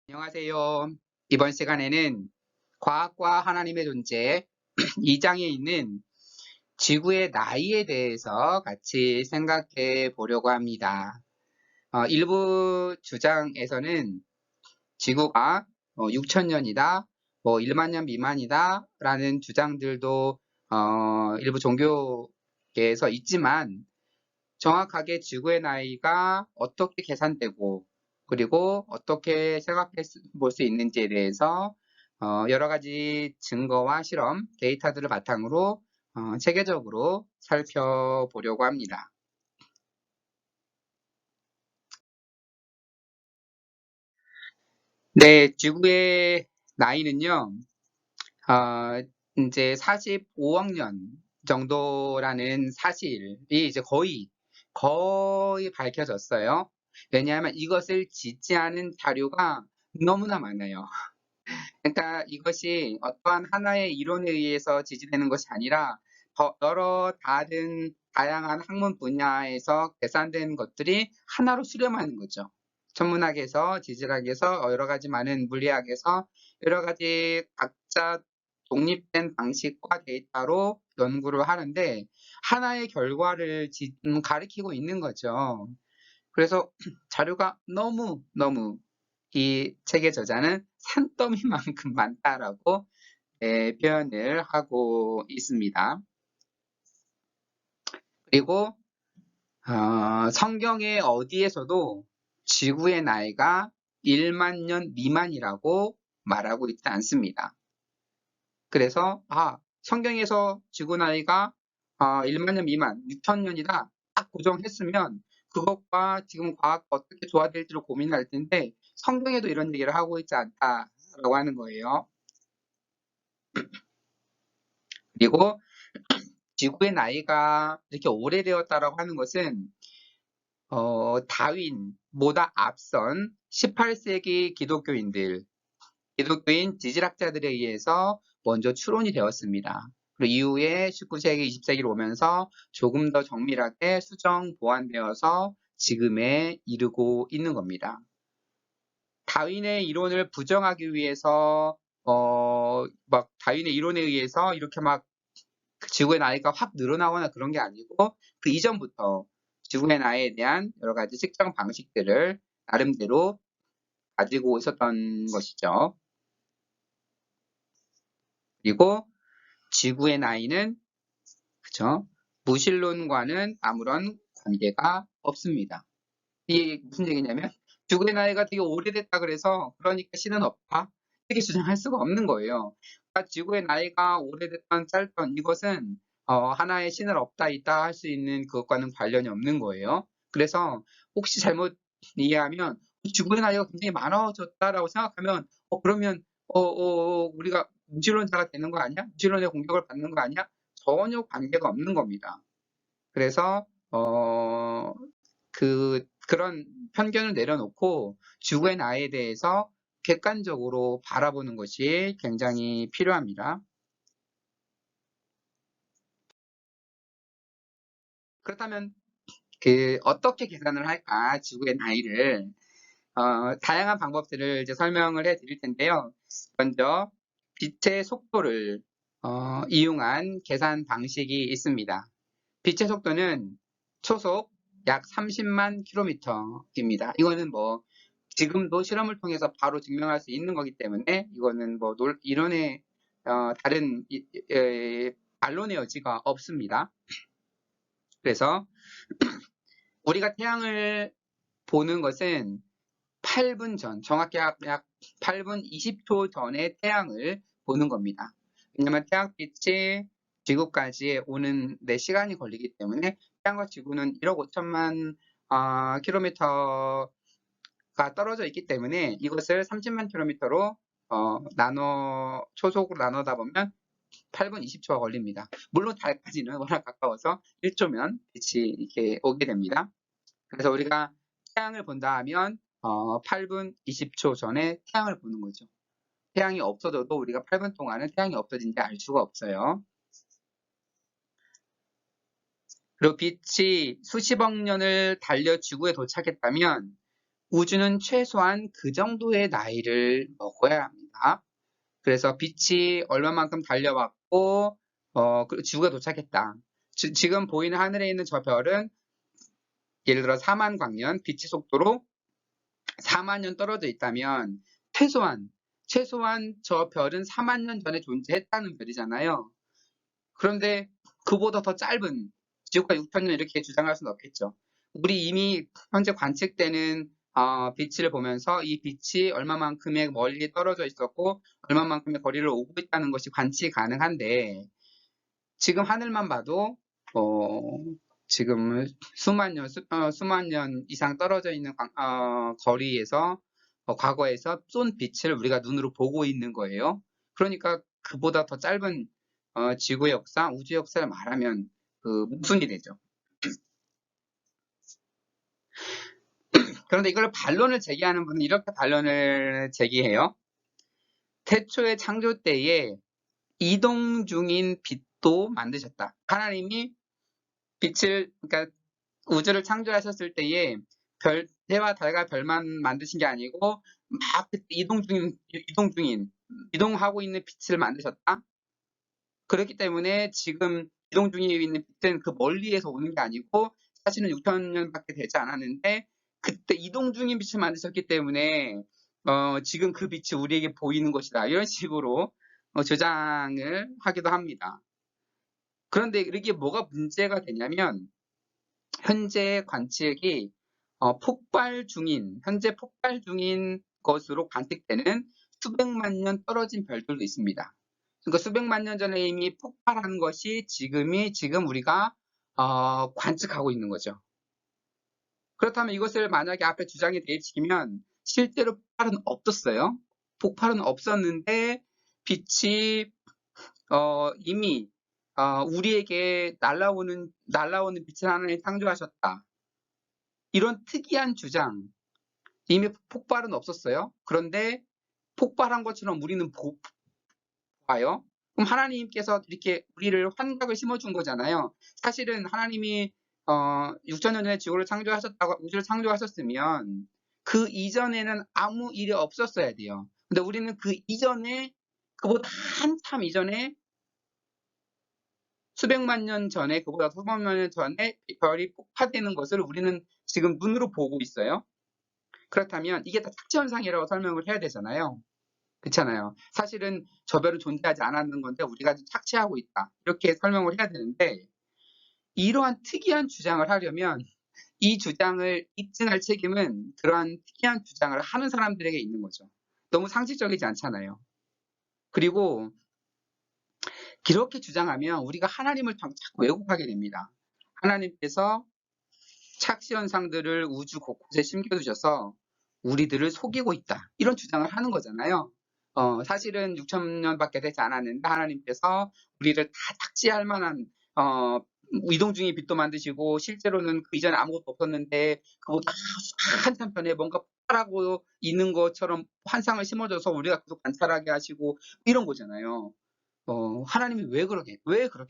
안녕하세요. 이번 시간에는 과학과 하나님의 존재 2장에 있는 지구의 나이에 대해서 같이 생각해 보려고 합니다. 일부 주장에서는 지구가 6천년이다, 1만 년 미만이다 라는 주장들도 일부 종교계에서 있지만 정확하게 지구의 나이가 어떻게 계산되고 그리고 어떻게 생각해 볼 수 있는지에 대해서 여러 가지 증거와 실험, 데이터들을 바탕으로 체계적으로 살펴보려고 합니다. 네, 지구의 나이는요, 이제 45억 년 정도라는 사실이 이제 거의 밝혀졌어요. 왜냐하면 이것을 지지하는 자료가 너무나 많아요. 그러니까 이것이 어떠한 하나의 이론에 의해서 지지되는 것이 아니라 여러 다양한 학문 분야에서 계산된 것들이 하나로 수렴하는 거죠. 천문학에서, 지질학에서, 여러 가지 많은 물리학에서 여러 가지 각자 독립된 방식과 데이터로 연구를 하는데 하나의 결과를 가리키고 있는 거죠. 그래서 자료가 너무 이 책의 저자는 산더미만큼 많다라고 표현을 하고 있습니다. 그리고 성경의 어디에서도 지구의 나이가 1만 년 미만이라고 말하고 있지 않습니다. 그래서 성경에서 지구 나이가 1만 년 미만, 6천 년이다 딱 고정했으면 그것과 지금 과학과 어떻게 조화될지를 고민할 텐데 성경에도 이런 얘기를 하고 있지 않다라고 하는 거예요. 그리고 지구의 나이가 이렇게 오래되었다라고 하는 것은 다윈보다 앞선 18세기 기독교인 지질학자들에 의해서 먼저 추론이 되었습니다. 그리고 이후에 19세기, 20세기로 오면서 조금 더 정밀하게 수정, 보완되어서 지금에 이르고 있는 겁니다. 다윈의 이론을 부정하기 위해서 다윈의 이론에 의해서 이렇게 막 지구의 나이가 확 늘어나거나 그런 게 아니고 그 이전부터 지구의 나이에 대한 여러 가지 측정 방식들을 나름대로 가지고 있었던 것이죠. 그리고 지구의 나이는 그죠? 무신론과는 아무런 관계가 없습니다. 이게 무슨 얘기냐면 지구의 나이가 되게 오래됐다 그래서 그러니까 신은 없다 이렇게 주장할 수가 없는 거예요. 그러니까 지구의 나이가 오래됐던 짧던 이것은 하나의 신을 없다 있다 할 수 있는 그것과는 관련이 없는 거예요. 그래서 혹시 잘못 이해하면 지구의 나이가 굉장히 많아졌다라고 생각하면 그러면 우리가 무신론자가 되는 거 아니야? 무신론의 공격을 받는 거 아니야? 전혀 관계가 없는 겁니다. 그래서 그런 편견을 내려놓고 지구의 나이에 대해서 객관적으로 바라보는 것이 굉장히 필요합니다. 그렇다면 어떻게 계산을 할까? 지구의 나이를 다양한 방법들을 이제 설명을 해드릴 텐데요. 먼저 빛의 속도를 이용한 계산 방식이 있습니다. 빛의 속도는 초속 약 30만 킬로미터입니다. 이거는 지금도 실험을 통해서 바로 증명할 수 있는 거기 때문에 이거는 이론의 다른 반론의 여지가 없습니다. 그래서 우리가 태양을 보는 것은 8분 전, 정확히 약 8분 20초 전에 태양을 보는 겁니다. 왜냐하면 태양빛이 지구까지 오는 데 시간이 걸리기 때문에 태양과 지구는 1억 5천만 킬로미터가 떨어져 있기 때문에 이것을 30만 킬로미터로 초속으로 나누다 보면 8분 20초가 걸립니다. 물론 달까지는 워낙 가까워서 1초면 빛이 이렇게 오게 됩니다. 그래서 우리가 태양을 본다 하면 8분 20초 전에 태양을 보는 거죠. 태양이 없어져도 우리가 8분 동안은 태양이 없어진지 알 수가 없어요. 그리고 빛이 수십억 년을 달려 지구에 도착했다면 우주는 최소한 그 정도의 나이를 먹어야 합니다. 그래서 빛이 얼마만큼 달려왔고 지구가 도착했다. 지금 보이는 하늘에 있는 저 별은 예를 들어 4만 광년 빛의 속도로 4만 년 떨어져 있다면 최소한 저 별은 4만 년 전에 존재했다는 별이잖아요. 그런데 그보다 더 짧은 지구가 6천 년 이렇게 주장할 수는 없겠죠. 우리 이미 현재 관측되는 빛을 보면서 이 빛이 얼마만큼의 멀리 떨어져 있었고 얼마만큼의 거리를 오고 있다는 것이 관측이 가능한데 지금 하늘만 봐도 지금 수만 년 이상 떨어져 있는 거리에서 과거에서 쏜 빛을 우리가 눈으로 보고 있는 거예요. 그러니까 그보다 더 짧은 지구의 역사, 우주 역사를 말하면 그 모순이 되죠. 그런데 이걸 반론을 제기하는 분은 이렇게 반론을 제기해요. 태초의 창조 때에 이동 중인 빛도 만드셨다. 하나님이 그러니까 우주를 창조하셨을 때에 해와 달과 별만 만드신 게 아니고 막 이동하고 있는 빛을 만드셨다. 그렇기 때문에 지금 이동 중에 있는 빛은 그 멀리에서 오는 게 아니고 사실은 6천 년밖에 되지 않았는데 그때 이동 중인 빛을 만드셨기 때문에 지금 그 빛이 우리에게 보이는 것이다. 이런 식으로 주장을 하기도 합니다. 그런데 이게 뭐가 문제가 되냐면 현재 관측이 현재 폭발 중인 것으로 관측되는 수백만 년 떨어진 별들도 있습니다. 그러니까 수백만 년 전에 이미 폭발한 것이 지금 우리가 관측하고 있는 거죠. 그렇다면 이것을 만약에 앞에 주장에 대입시키면 실제로 폭발은 없었어요. 폭발은 없었는데 빛이 이미 우리에게 날아오는 빛을 하나님 창조하셨다. 이런 특이한 주장, 이미 폭발은 없었어요. 그런데 폭발한 것처럼 우리는 봐요. 그럼 하나님께서 이렇게 우리를 환각을 심어준 거잖아요. 사실은 하나님이 6천 년 전에 지구를 창조하셨다고 우주를 창조하셨으면 그 이전에는 아무 일이 없었어야 돼요. 근데 우리는 그 이전에 그보다 한참 이전에 수백만 년 전에 그보다 수백만 년 전에 별이 폭파되는 것을 우리는 지금 눈으로 보고 있어요. 그렇다면 이게 다 착지현상이라고 설명을 해야 되잖아요. 그렇잖아요. 사실은 저 별은 존재하지 않았는 건데 우리가 착취하고 있다. 이렇게 설명을 해야 되는데 이러한 특이한 주장을 하려면 이 주장을 입증할 책임은 그러한 특이한 주장을 하는 사람들에게 있는 거죠. 너무 상식적이지 않잖아요. 그리고 그렇게 주장하면 우리가 하나님을 자꾸 왜곡하게 됩니다. 하나님께서 착시현상들을 우주 곳곳에 심겨두셔서 우리들을 속이고 있다. 이런 주장을 하는 거잖아요. 사실은 6천 년밖에 되지 않았는데 하나님께서 우리를 다 착시할 만한 이동 중에 빛도 만드시고 실제로는 그 이전에 아무것도 없었는데 그보다 한참 전에 뭔가 폭발하고 있는 것처럼 환상을 심어줘서 우리가 계속 관찰하게 하시고 이런 거잖아요. 하나님이 왜 그렇게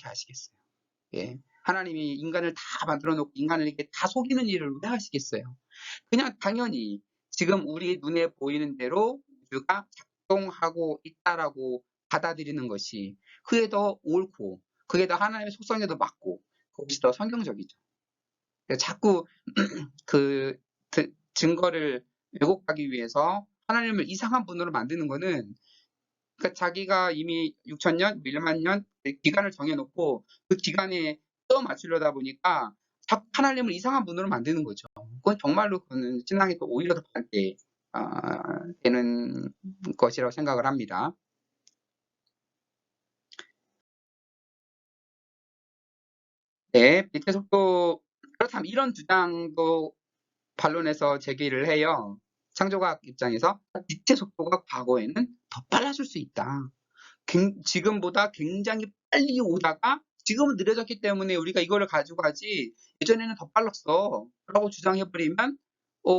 하시겠어요? 예. 하나님이 인간을 다 만들어 놓고 인간을 이렇게 다 속이는 일을 왜 하시겠어요? 그냥 당연히 지금 우리 눈에 보이는 대로 우주가 작동하고 있다라고 받아들이는 것이 그게 더 옳고 그게 더 하나님의 속성에도 맞고 그것이 더 성경적이죠. 자꾸 그 증거를 왜곡하기 위해서 하나님을 이상한 분으로 만드는 거는 그러니까 자기가 이미 6천 년, 1만 년 기간을 정해놓고 그 기간에 또 맞추려다 보니까 자꾸 하나님을 이상한 분으로 만드는 거죠. 그건 정말로 그거는 신앙이 또 오히려 더 밝게 되는 것이라고 생각을 합니다. 네, 빛의 속도 그렇다면 이런 주장도 반론에서 제기를 해요. 창조과학 입장에서 빛의 속도가 과거에는 더 빨라질 수 있다. 지금보다 굉장히 빨리 오다가 지금은 느려졌기 때문에 우리가 이거를 가지고 가지 예전에는 더 빨랐어 라고 주장해버리면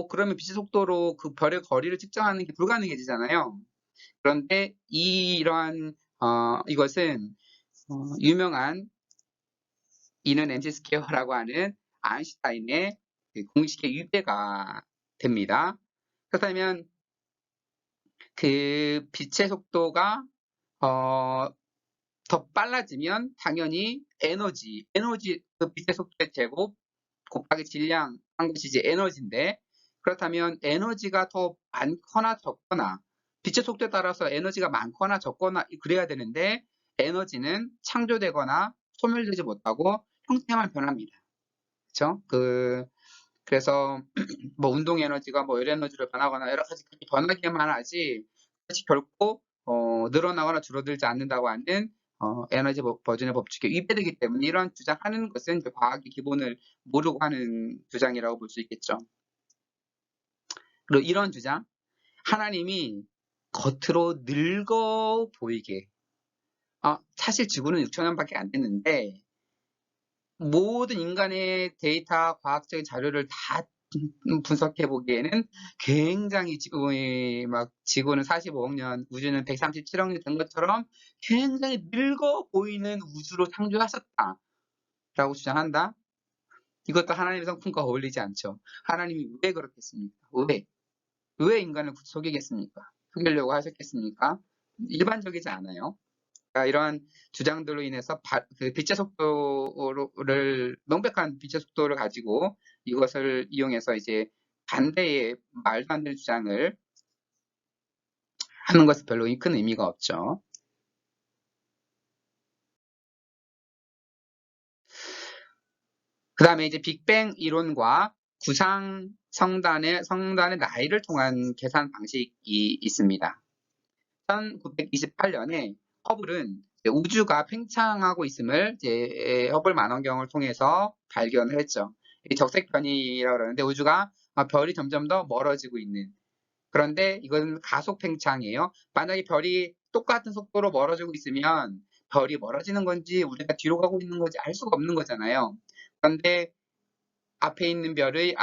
그러면 빛의 속도로 그 별의 거리를 측정하는 게 불가능해지잖아요. 그런데 이러한 이것은 유명한 E는 mc 스퀘어라고 하는 아인슈타인의 그 공식의 유배가 됩니다. 그렇다면 그 빛의 속도가 더 빨라지면 당연히 에너지 그 빛의 속도의 제곱 곱하기 질량 한 것이 이제 에너지인데, 그렇다면 에너지가 더 많거나 적거나, 빛의 속도에 따라서 에너지가 많거나 적거나 그래야 되는데, 에너지는 창조되거나 소멸되지 못하고 형태만 변합니다. 그렇죠? 그래서 뭐 운동 에너지가 뭐 열 에너지로 변하거나 여러 가지 그렇게 변하기만 하지, 그것이 결코 늘어나거나 줄어들지 않는다고 하는 에너지 버전의 법칙에 위배되기 때문에, 이런 주장하는 것은 이제 과학의 기본을 모르고 하는 주장이라고 볼 수 있겠죠. 그리고 이런 주장, 하나님이 겉으로 늙어 보이게, 사실 지구는 6천 년밖에 안 됐는데 모든 인간의 데이터, 과학적인 자료를 다 분석해 보기에는 굉장히 지구는 45억 년, 우주는 137억 년 된 것처럼 굉장히 늙어 보이는 우주로 창조하셨다라고 주장한다. 이것도 하나님의 성품과 어울리지 않죠. 하나님이 왜 그렇겠습니까? 왜 인간을 속이겠습니까? 속이려고 하셨겠습니까? 일반적이지 않아요. 그러니까 이러한 주장들로 인해서 그 빛의 속도를, 명백한 빛의 속도를 가지고 이것을 이용해서 이제 반대의 말도 안 되는 주장을 하는 것은 별로 큰 의미가 없죠. 그 다음에 이제 빅뱅 이론과 구상 성단의 나이를 통한 계산 방식이 있습니다. 1928년에 허블은 우주가 팽창하고 있음을 이제 허블 망원경을 통해서 발견을 했죠. 적색 편이라고 그러는데, 우주가 별이 점점 더 멀어지고 있는, 그런데 이건 가속 팽창이에요. 만약에 별이 똑같은 속도로 멀어지고 있으면 별이 멀어지는 건지 우리가 뒤로 가고 있는 건지 알 수가 없는 거잖아요. 그런데 앞에 있는 별이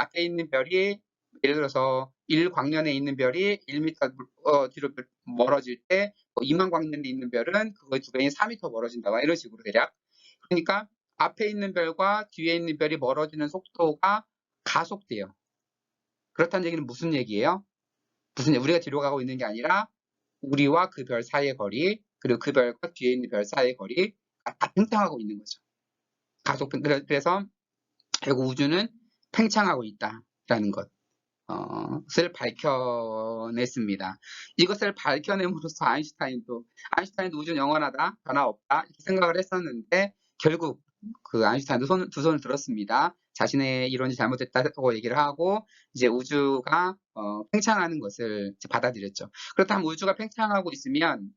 예를 들어서 1광년에 있는 별이 1m 뒤로 멀어질 때 2만 광년에 있는 별은 그거의 두 배인 4m 멀어진다. 이런 식으로 대략. 그러니까 앞에 있는 별과 뒤에 있는 별이 멀어지는 속도가 가속돼요. 그렇다는 얘기는 무슨 얘기예요? 우리가 뒤로 가고 있는 게 아니라 우리와 그 별 사이의 거리, 그리고 그 별과 뒤에 있는 별 사이의 거리가 다 팽창하고 있는 거죠. 그래서 결국 우주는 팽창하고 있다라는 것을 밝혀냈습니다. 이것을 밝혀냄으로써 아인슈타인도 우주는 영원하다, 변화 없다 이렇게 생각을 했었는데, 결국 그 아인슈타인도 두 손을 들었습니다. 자신의 이론이 잘못됐다고 얘기를 하고 이제 우주가 팽창하는 것을 받아들였죠. 그렇다면 우주가 팽창하고 있으면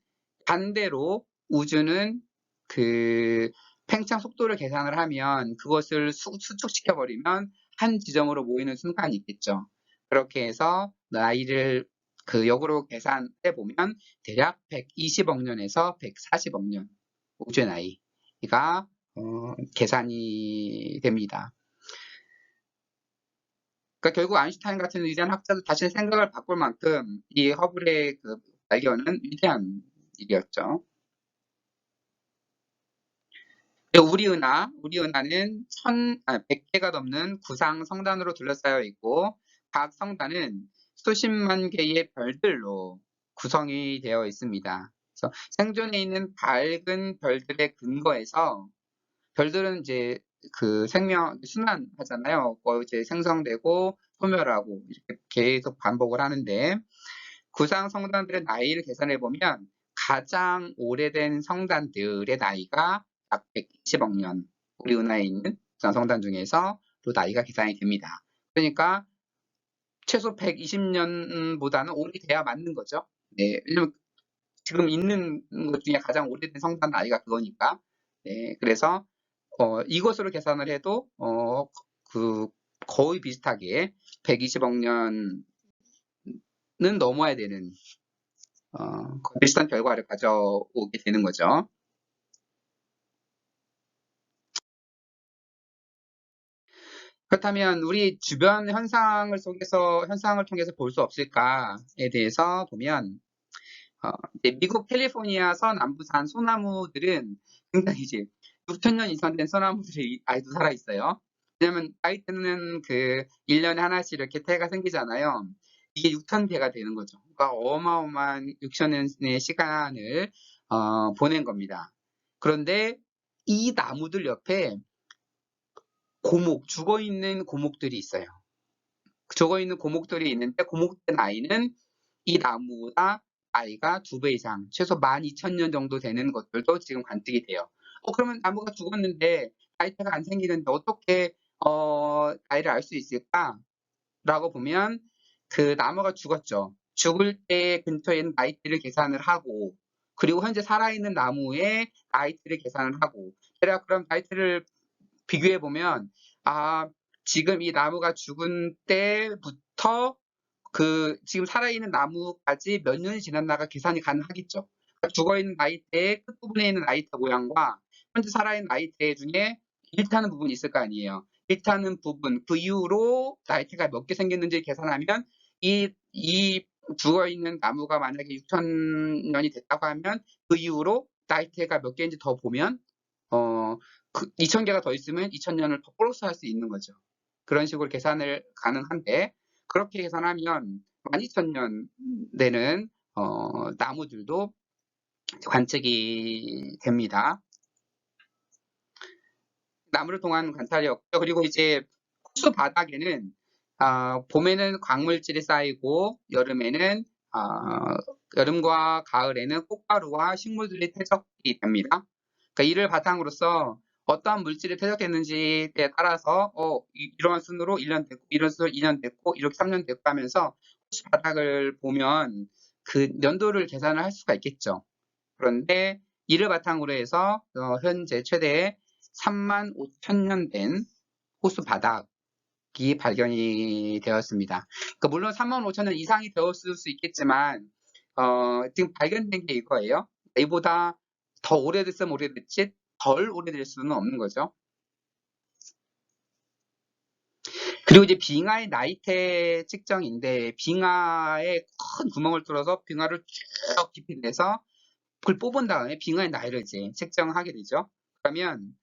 반대로 우주는 그 팽창 속도를 계산을 하면 그것을 수축시켜 버리면 한 지점으로 모이는 순간이 있겠죠. 그렇게 해서 나이를 그 역으로 계산해 보면 대략 120억 년에서 140억 년 우주의 나이가 계산이 됩니다. 그러니까 결국 아인슈타인 같은 위대한 학자도 자신의 생각을 바꿀 만큼 이 허블의 그 발견은 위대한 일이었죠. 우리 은하는 100개가 넘는 구상 성단으로 둘러싸여 있고, 각 성단은 수십만 개의 별들로 구성이 되어 있습니다. 그래서 생존해 있는 밝은 별들의 근거에서, 별들은 이제 그 순환하잖아요. 이제 생성되고 소멸하고 이렇게 계속 반복을 하는데, 구상 성단들의 나이를 계산해 보면 가장 오래된 성단들의 나이가 약 120억 년, 우리 은하에 있는 구상 성단 중에서 또 나이가 계산이 됩니다. 그러니까 최소 120년보다는 오래돼야 맞는 거죠. 네, 왜냐면 지금 있는 것 중에 가장 오래된 성단 나이가 그거니까. 네, 그래서 이것으로 계산을 해도 그 거의 비슷하게 120억 년은 넘어야 되는 비슷한 결과를 가져오게 되는 거죠. 그렇다면 우리 주변 현상을 통해서 볼 수 없을까에 대해서 보면, 미국 캘리포니아 서남부산 소나무들은 굉장히 이제 6천 년 이상 된 소나무들이 아직도 살아 있어요. 왜냐면 나이 때는 그 1년에 하나씩 이렇게 태가 생기잖아요. 이게 6,000개가 되는 거죠. 그러니까 어마어마한 6,000년의 시간을 보낸 겁니다. 그런데 이 나무들 옆에 죽어있는 고목들이 있어요. 죽어있는 고목들이 있는데 고목들 나이는 이 나무보다 나이가 2배 이상, 최소 12,000년 정도 되는 것들도 지금 관측이 돼요. 그러면 나무가 죽었는데 나이테가 안 생기는데 어떻게 나이를 알 수 있을까? 라고 보면 그 나무가 죽었죠. 죽을 때 근처에 있는 나이테를 계산을 하고, 그리고 현재 살아있는 나무의 나이테를 계산을 하고, 그럼 나이테를 비교해 보면 지금 이 나무가 죽은 때부터 지금 살아있는 나무까지 몇 년이 지났나가 계산이 가능하겠죠. 그러니까 죽어있는 나이테의 끝부분에 있는 나이테 모양과 현재 살아있는 나이테 중에 일타는 부분이 있을 거 아니에요. 일타는 부분, 그 이후로 나이테가 몇 개 생겼는지 계산하면 이 죽어있는 나무가 만약에 6,000년이 됐다고 하면 그 이후로 나이테가 몇 개인지 더 보면 2,000개가 더 있으면 2,000년을 더 플러스 할 수 있는 거죠. 그런 식으로 계산을 가능한데, 그렇게 계산하면 12,000년 되는 나무들도 관측이 됩니다. 나무를 통한 관찰이었고요. 그리고 이제 호수 바닥에는 봄에는 광물질이 쌓이고 여름과 가을에는 꽃가루와 식물들이 퇴적이 됩니다. 그러니까 이를 바탕으로서 어떠한 물질이 퇴적했는지에 따라서 이러한 순으로 1년 됐고, 이런 순으로 2년 됐고, 이렇게 3년 됐고 하면서 호수 바닥을 보면 그 연도를 계산을 할 수가 있겠죠. 그런데 이를 바탕으로 해서 현재 최대 35,000년 된 호수 바닥이 발견이 되었습니다. 그러니까 물론 35,000년 이상이 되었을 수 있겠지만 지금 발견된 게 이거예요. 이보다 더 오래됐으면 오래됐지 덜 오래될 수는 없는 거죠. 그리고 이제 빙하의 나이테 측정인데, 빙하에 큰 구멍을 뚫어서 빙하를 쭉 깊이 내서 그걸 뽑은 다음에 빙하의 나이를 이제 측정하게 되죠. 그러면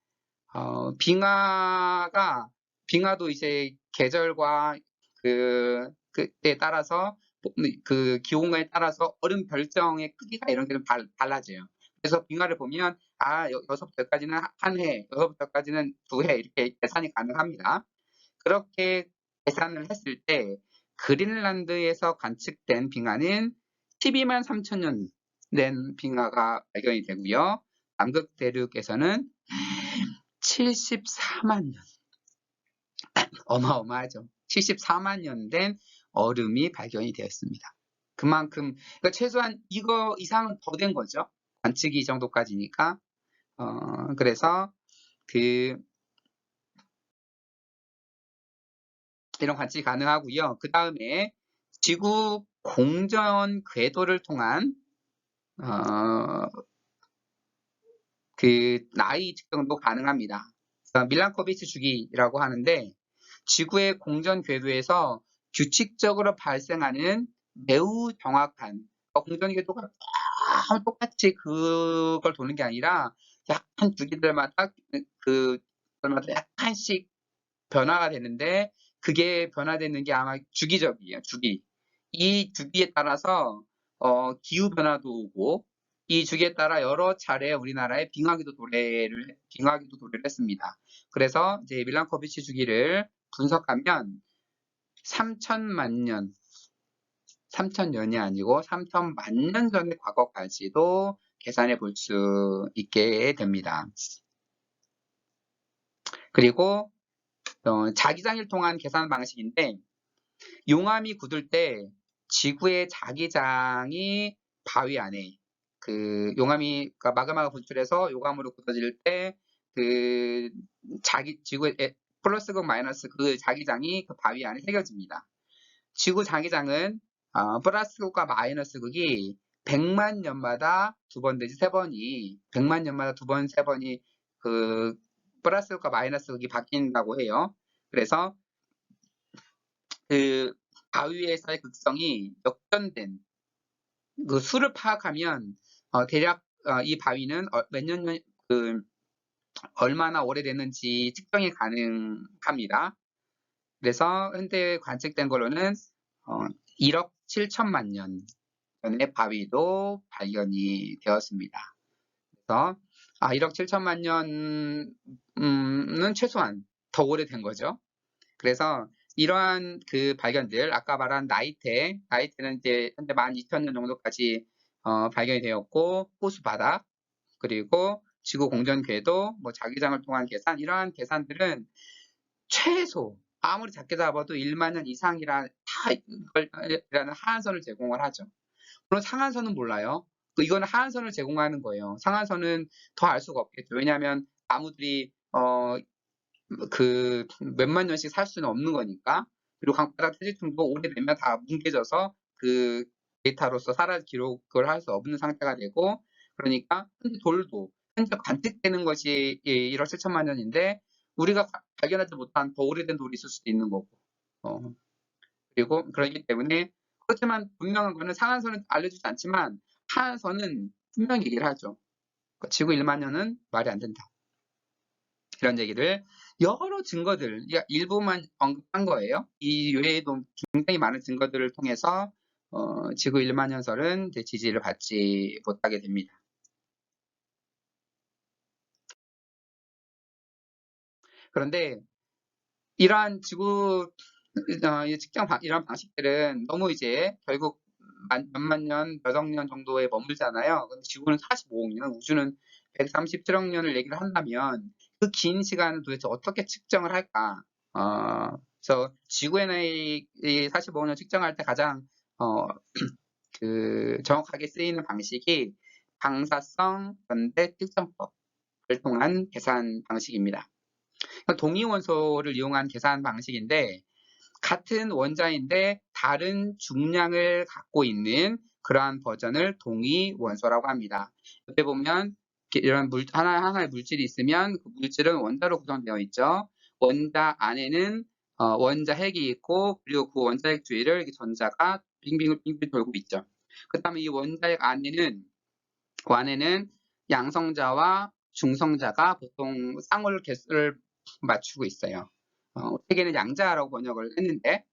빙하도 이제 계절과 그때 따라서 그 기온에 따라서 얼음 결정의 크기가 이런 게 좀 달라져요. 그래서 빙하를 보면 여기서부터까지는 한 해, 여기서부터까지는 2해 이렇게 계산이 가능합니다. 그렇게 계산을 했을 때 그린란드에서 관측된 빙하는 12만 3천년 된 빙하가 발견이 되고요. 남극 대륙에서는 74만 년. 어마어마하죠. 74만 년 된 얼음이 발견이 되었습니다. 그만큼, 그러니까 최소한 이거 이상은 더 된 거죠. 관측이 이 정도까지니까. 그래서 이런 관측이 가능하고요. 그 다음에 지구 공전 궤도를 통한 나이 측정도 가능합니다. 밀란코비치 주기라고 하는데, 지구의 공전 궤도에서 규칙적으로 발생하는 매우 정확한 공전 궤도가 똑같이 그걸 도는 게 아니라 약간 주기들마다 약간씩 변화가 되는데, 그게 변화되는 게 아마 주기적이에요. 주기. 이 주기에 따라서 기후 변화도 오고, 이 주기에 따라 여러 차례 우리나라에 빙하기도 도래를 했습니다. 그래서 이제 밀란코비치 주기를 분석하면 3천만 년, 3천년이 아니고 3천만 년 전의 과거까지도 계산해 볼 수 있게 됩니다. 그리고 자기장을 통한 계산 방식인데, 용암이 굳을 때 지구의 자기장이 바위 안에 용암이 그러니까 마그마가 분출해서 용암으로 굳어질 때 지구의 플러스극 마이너스극 자기장이 그 바위 안에 새겨집니다. 지구 자기장은 플러스극과 마이너스극이 100만 년마다 2번 내지 3번이 100만 년마다 2번, 3번이 플러스극과 마이너스극이 바뀐다고 해요. 그래서 바위에서의 극성이 역전된 수를 파악하면 대략 이 바위는 얼마나 오래됐는지 측정이 가능합니다. 그래서 현재 관측된 걸로는 1억 7천만 년 전에 바위도 발견이 되었습니다. 그래서 1억 7천만 년은 최소한 더 오래된 거죠. 그래서 이러한 그 발견들, 아까 말한 나이테는 이제 현재 12,000년 정도까지 발견이 되었고, 호수 바닥, 그리고 지구 공전 궤도, 뭐 자기장을 통한 계산, 이러한 계산들은 최소 아무리 작게 잡아도 1만 년 이상이라는 하한선을 제공을 하죠. 물론 상한선은 몰라요. 이거는 하한선을 제공하는 거예요. 상한선은 더 알 수가 없겠죠. 왜냐하면 나무들이 그 몇만 년씩 살 수는 없는 거니까. 그리고 강바닥 퇴직층도 오래되면 다 뭉개져서 그 데이터로서 살아 기록을 할 수 없는 상태가 되고, 그러니까 현재 돌도 현재 관측되는 것이 1억 7천만 년인데 우리가 발견하지 못한 더 오래된 돌이 있을 수도 있는 거고. 그리고 그렇기 때문에, 그렇지만 분명한 거는 상한선은 알려주지 않지만 하한선은 분명히 얘기를 하죠. 지구 1만 년은 말이 안 된다. 이런 얘기를 여러 증거들, 일부만 언급한 거예요. 이 외에도 굉장히 많은 증거들을 통해서 지구 1만 년설은 이제 지지를 받지 못하게 됩니다. 그런데 이러한 지구 측정 이런 방식들은 너무 이제 결국 몇만 년, 몇억 년 정도에 머물잖아요. 근데 지구는 45억 년, 우주는 137억 년을 얘기를 한다면 그 긴 시간을 도대체 어떻게 측정을 할까? 그래서 지구의 나이 45억 년 측정할 때 가장 그 정확하게 쓰이는 방식이 방사성 연대 측정법을 통한 계산 방식입니다. 동위원소를 이용한 계산 방식인데, 같은 원자인데 다른 중량을 갖고 있는 그러한 버전을 동위원소라고 합니다. 옆에 보면 이런 하나의 물질이 있으면 그 물질은 원자로 구성되어 있죠. 원자 안에는 원자 핵이 있고, 그리고 그 원자 핵 주위를 이렇게 전자가 빙빙 돌고 있죠. 그 다음에 이 원자 핵 안에는 양성자와 중성자가 보통 쌍홀 개수를 맞추고 있어요. 책에는 양자라고 번역을 했는데,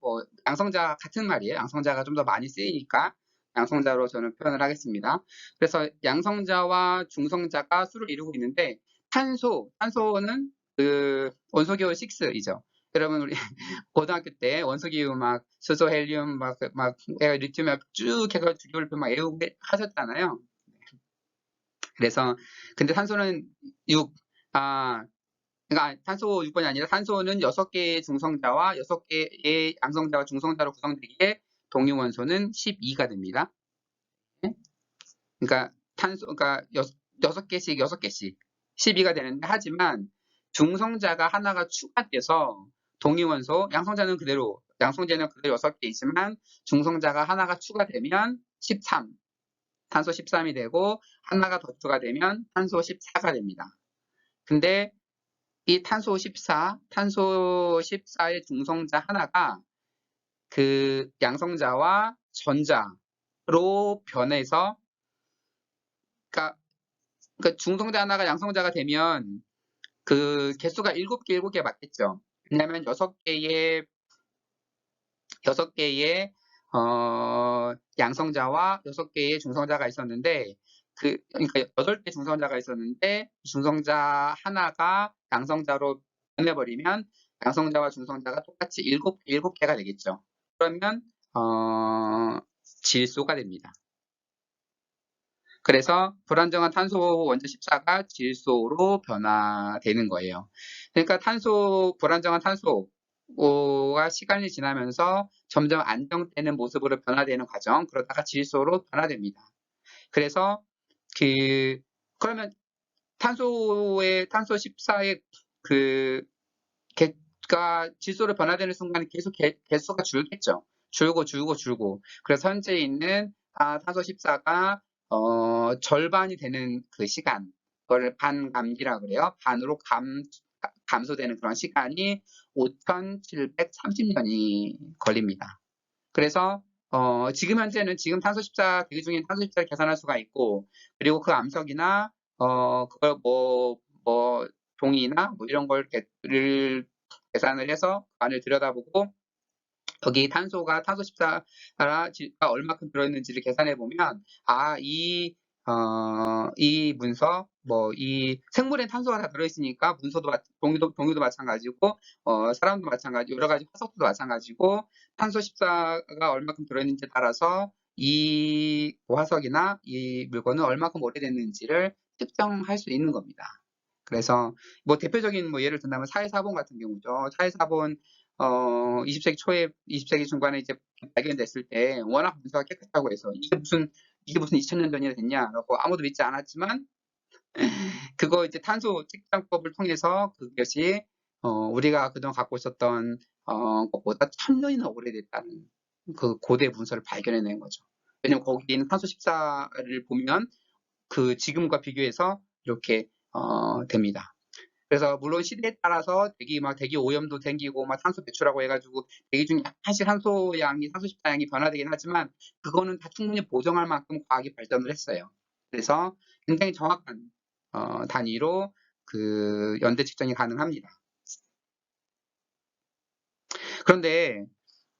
양성자 같은 말이에요. 양성자가 좀 더 많이 쓰이니까 양성자로 저는 표현을 하겠습니다. 그래서 양성자와 중성자가 수를 이루고 있는데, 탄소는 그 원소기호 6이죠. 여러분, 우리 고등학교 때 원소기호 막 수소, 헬륨, 리튬 쭉 해서 주기율표 막 외우고 하셨잖아요. 그래서 근데 탄소는 6, 그러니까 탄소 6번이 아니라 탄소는 6개의 중성자와 6개의 양성자와 중성자로 구성되기에 동위원소는 12가 됩니다. 그러니까 그러니까 6개씩 12가 되는데, 하지만 중성자가 하나가 추가돼서 동위원소, 양성자는 그대로 6개이지만 중성자가 하나가 추가되면 13, 탄소 13이 되고, 하나가 더 추가되면 탄소 14가 됩니다. 근데 이 탄소 14의 중성자 하나가 그 양성자와 전자로 변해서, 그러니까 중성자 하나가 양성자가 되면 그 개수가 7개 맞겠죠. 왜냐하면 6개의 양성자와 6개의 중성자가 있었는데, 그러니까 8개 중성자가 있었는데, 중성자 하나가 양성자로 변해버리면 양성자와 중성자가 똑같이 7개가 되겠죠. 그러면 질소가 됩니다. 그래서 불안정한 탄소 원자 14가 질소로 변화되는 거예요. 그러니까 불안정한 탄소가 시간이 지나면서 점점 안정되는 모습으로 변화되는 과정, 그러다가 질소로 변화됩니다. 그래서 그러면 탄소 14의 개가 질소로 변화되는 순간 계속 개수가 줄겠죠. 줄고. 그래서 현재 있는 탄소 14가 절반이 되는 그 시간, 그걸 반감기라 그래요. 반으로 감소되는 그런 시간이 5,730년이 걸립니다. 그래서 지금 현재는 탄소 14 대기 중인 탄소 14를 계산할 수가 있고, 그리고 그 암석이나 그걸 종이나 이런 걸 계산을 해서 안을 들여다보고 여기 탄소가 탄소 14가 얼마큼 들어있는지를 계산해 보면 이 문서 이 생물엔 탄소가 다 들어있으니까 문서도 종이도 마찬가지고 사람도 마찬가지 여러 가지 화석도 마찬가지고 탄소 14가 얼마큼 들어있는지에 따라서 이 화석이나 이 물건은 얼마큼 오래됐는지를 측정할 수 있는 겁니다. 그래서 대표적인 예를 든다면 사해사본 같은 경우죠. 사해사본 20세기 초에 20세기 중반에 이제 발견됐을 때 워낙 문서가 깨끗하고 해서 이게 무슨 2000년 전이나 됐냐라고 아무도 믿지 않았지만 그거 이제 탄소 측정법을 통해서 그것이 우리가 그동안 갖고 있었던 것보다 1000년이나 오래됐다는 그 고대 문서를 발견해낸 거죠. 왜냐면 거기에 있는 탄소 14를 보면 그 지금과 비교해서 이렇게 됩니다. 그래서 물론 시대에 따라서 대기 오염도 생기고 탄소 배출하고 해가지고 대기 중에 사실 탄소 14양이 변화되긴 하지만 그거는 다 충분히 보정할 만큼 과학이 발전을 했어요. 그래서 굉장히 정확한 단위로 그 연대 측정이 가능합니다. 그런데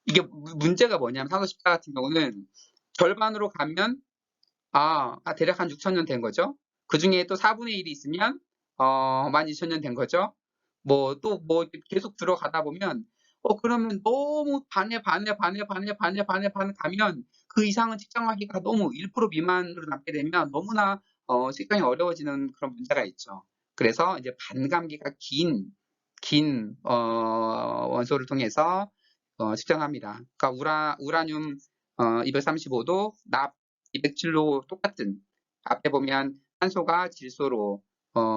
이게 문제가 뭐냐면 탄소 14 같은 경우는 절반으로 가면 대략 한 6,000년 된 거죠. 그 중에 또 4분의 1이 있으면 12,000년 된 거죠. 계속 들어가다 보면 그러면 너무 반에 가면 그 이상은 측정하기가 너무 1% 미만으로 남게 되면 너무나 측정이 어려워지는 그런 문제가 있죠. 그래서 이제 반감기가 긴 원소를 통해서 측정합니다. 그러니까 우라늄 235도, 납 207로 똑같은 앞에 보면 탄소가 질소로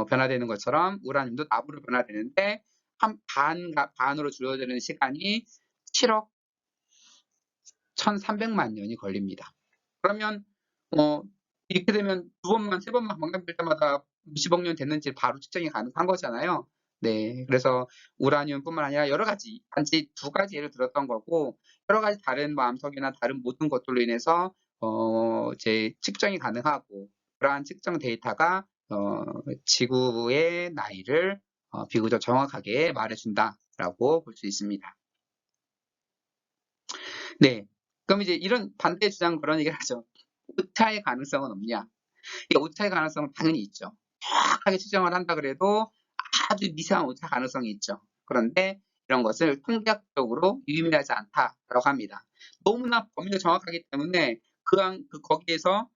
변화되는 것처럼 우라늄도 납으로 변화되는데 반으로 줄어드는 시간이 7억 1,300만 년이 걸립니다. 그러면 이렇게 되면 세 번만 반감될 때마다 몇십억 년 됐는지 바로 측정이 가능한 거잖아요. 네, 그래서 우라늄뿐만 아니라 여러 가지, 단지 2가지 예를 들었던 거고 여러 가지 다른 암석이나 다른 모든 것들로 인해서 이제 측정이 가능하고 그러한 측정 데이터가 지구의 나이를 비교적 정확하게 말해준다라고 볼 수 있습니다. 네, 그럼 이제 이런 반대 주장 그런 얘기를 하죠. 오차의 가능성은 없냐? 이 오차의 가능성은 당연히 있죠. 정확하게 측정을 한다 그래도 아주 미세한 오차 가능성이 있죠. 그런데 이런 것을 통계학적으로 유의미하지 않다라고 합니다. 너무나 범위가 정확하기 때문에 거기에서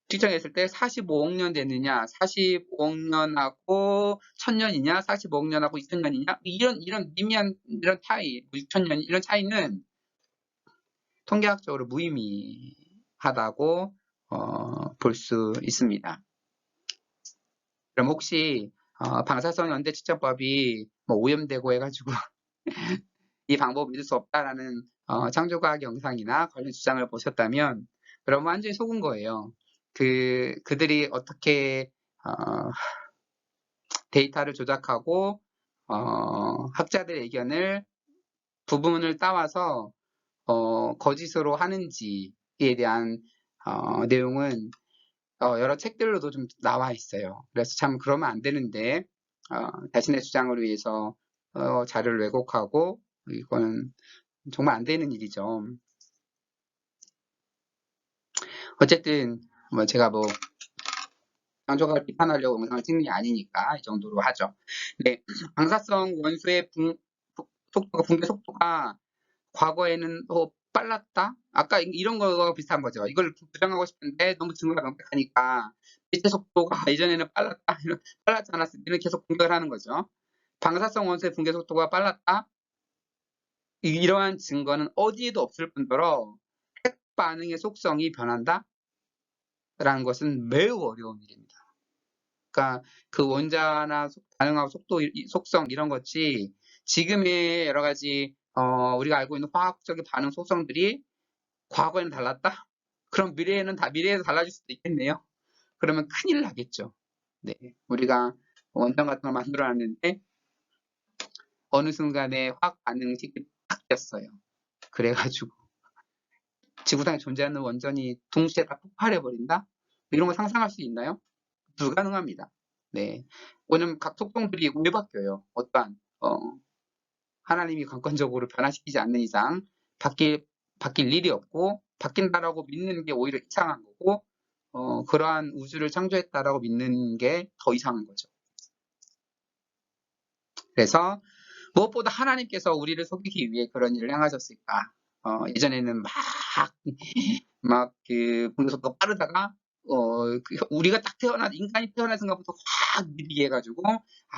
측정했을 때 45억 년 됐느냐, 45억 년하고 1000년이냐, 45억 년하고 2000년이냐 이런 미미한 이런 차이, 6000년 이런 차이는 통계학적으로 무의미하다고 볼 수 있습니다. 그럼 혹시 방사성 연대 측정법이 오염되고 해가지고 이 방법 믿을 수 없다라는 창조과학 영상이나 관련 주장을 보셨다면 그러면 완전히 속은 거예요. 그들이 어떻게 데이터를 조작하고 학자들의 의견을 부분을 따와서 거짓으로 하는지에 대한 내용은 여러 책들로도 좀 나와 있어요. 그래서 참 그러면 안 되는데 자신의 주장을 위해서 자료를 왜곡하고 이거는 정말 안 되는 일이죠. 어쨌든 제가 창조과학을 비판하려고 영상을 찍는 게 아니니까 이 정도로 하죠. 네, 방사성 원소의 붕괴 속도가 과거에는 빨랐다? 아까 이런 거와 비슷한 거죠. 이걸 부정하고 싶은데 너무 증거가 명백하니까 빛의 속도가 예전에는 빨랐지 않았을 때는 계속 공격을 하는 거죠. 방사성 원소의 붕괴 속도가 빨랐다? 이러한 증거는 어디에도 없을 뿐더러 핵 반응의 속성이 변한다? 라는 것은 매우 어려운 일입니다. 그러니까 그 원자나 반응하고 속성 이런 것이 지금의 여러 가지 우리가 알고 있는 화학적인 반응 속성들이 과거에는 달랐다? 그럼 미래에서 달라질 수도 있겠네요. 그러면 큰일 나겠죠. 네, 우리가 원전 같은 걸 만들어놨는데 어느 순간에 화학 반응식이 바뀌었어요. 그래가지고 지구상에 존재하는 원전이 동시에 다 폭발해버린다? 이런 거 상상할 수 있나요? 불가능합니다. 네, 왜냐면 각 속성들이 왜 바뀌어요? 어떠한 하나님이 강권적으로 변화시키지 않는 이상 바뀔 일이 없고 바뀐다라고 믿는 게 오히려 이상한 거고 그러한 우주를 창조했다라고 믿는 게 더 이상한 거죠. 그래서 무엇보다 하나님께서 우리를 속이기 위해 그런 일을 행하셨을까? 예전에는 공격 속도가 빠르다가 우리가 딱 인간이 태어난 순간부터 확 느리게 해가지고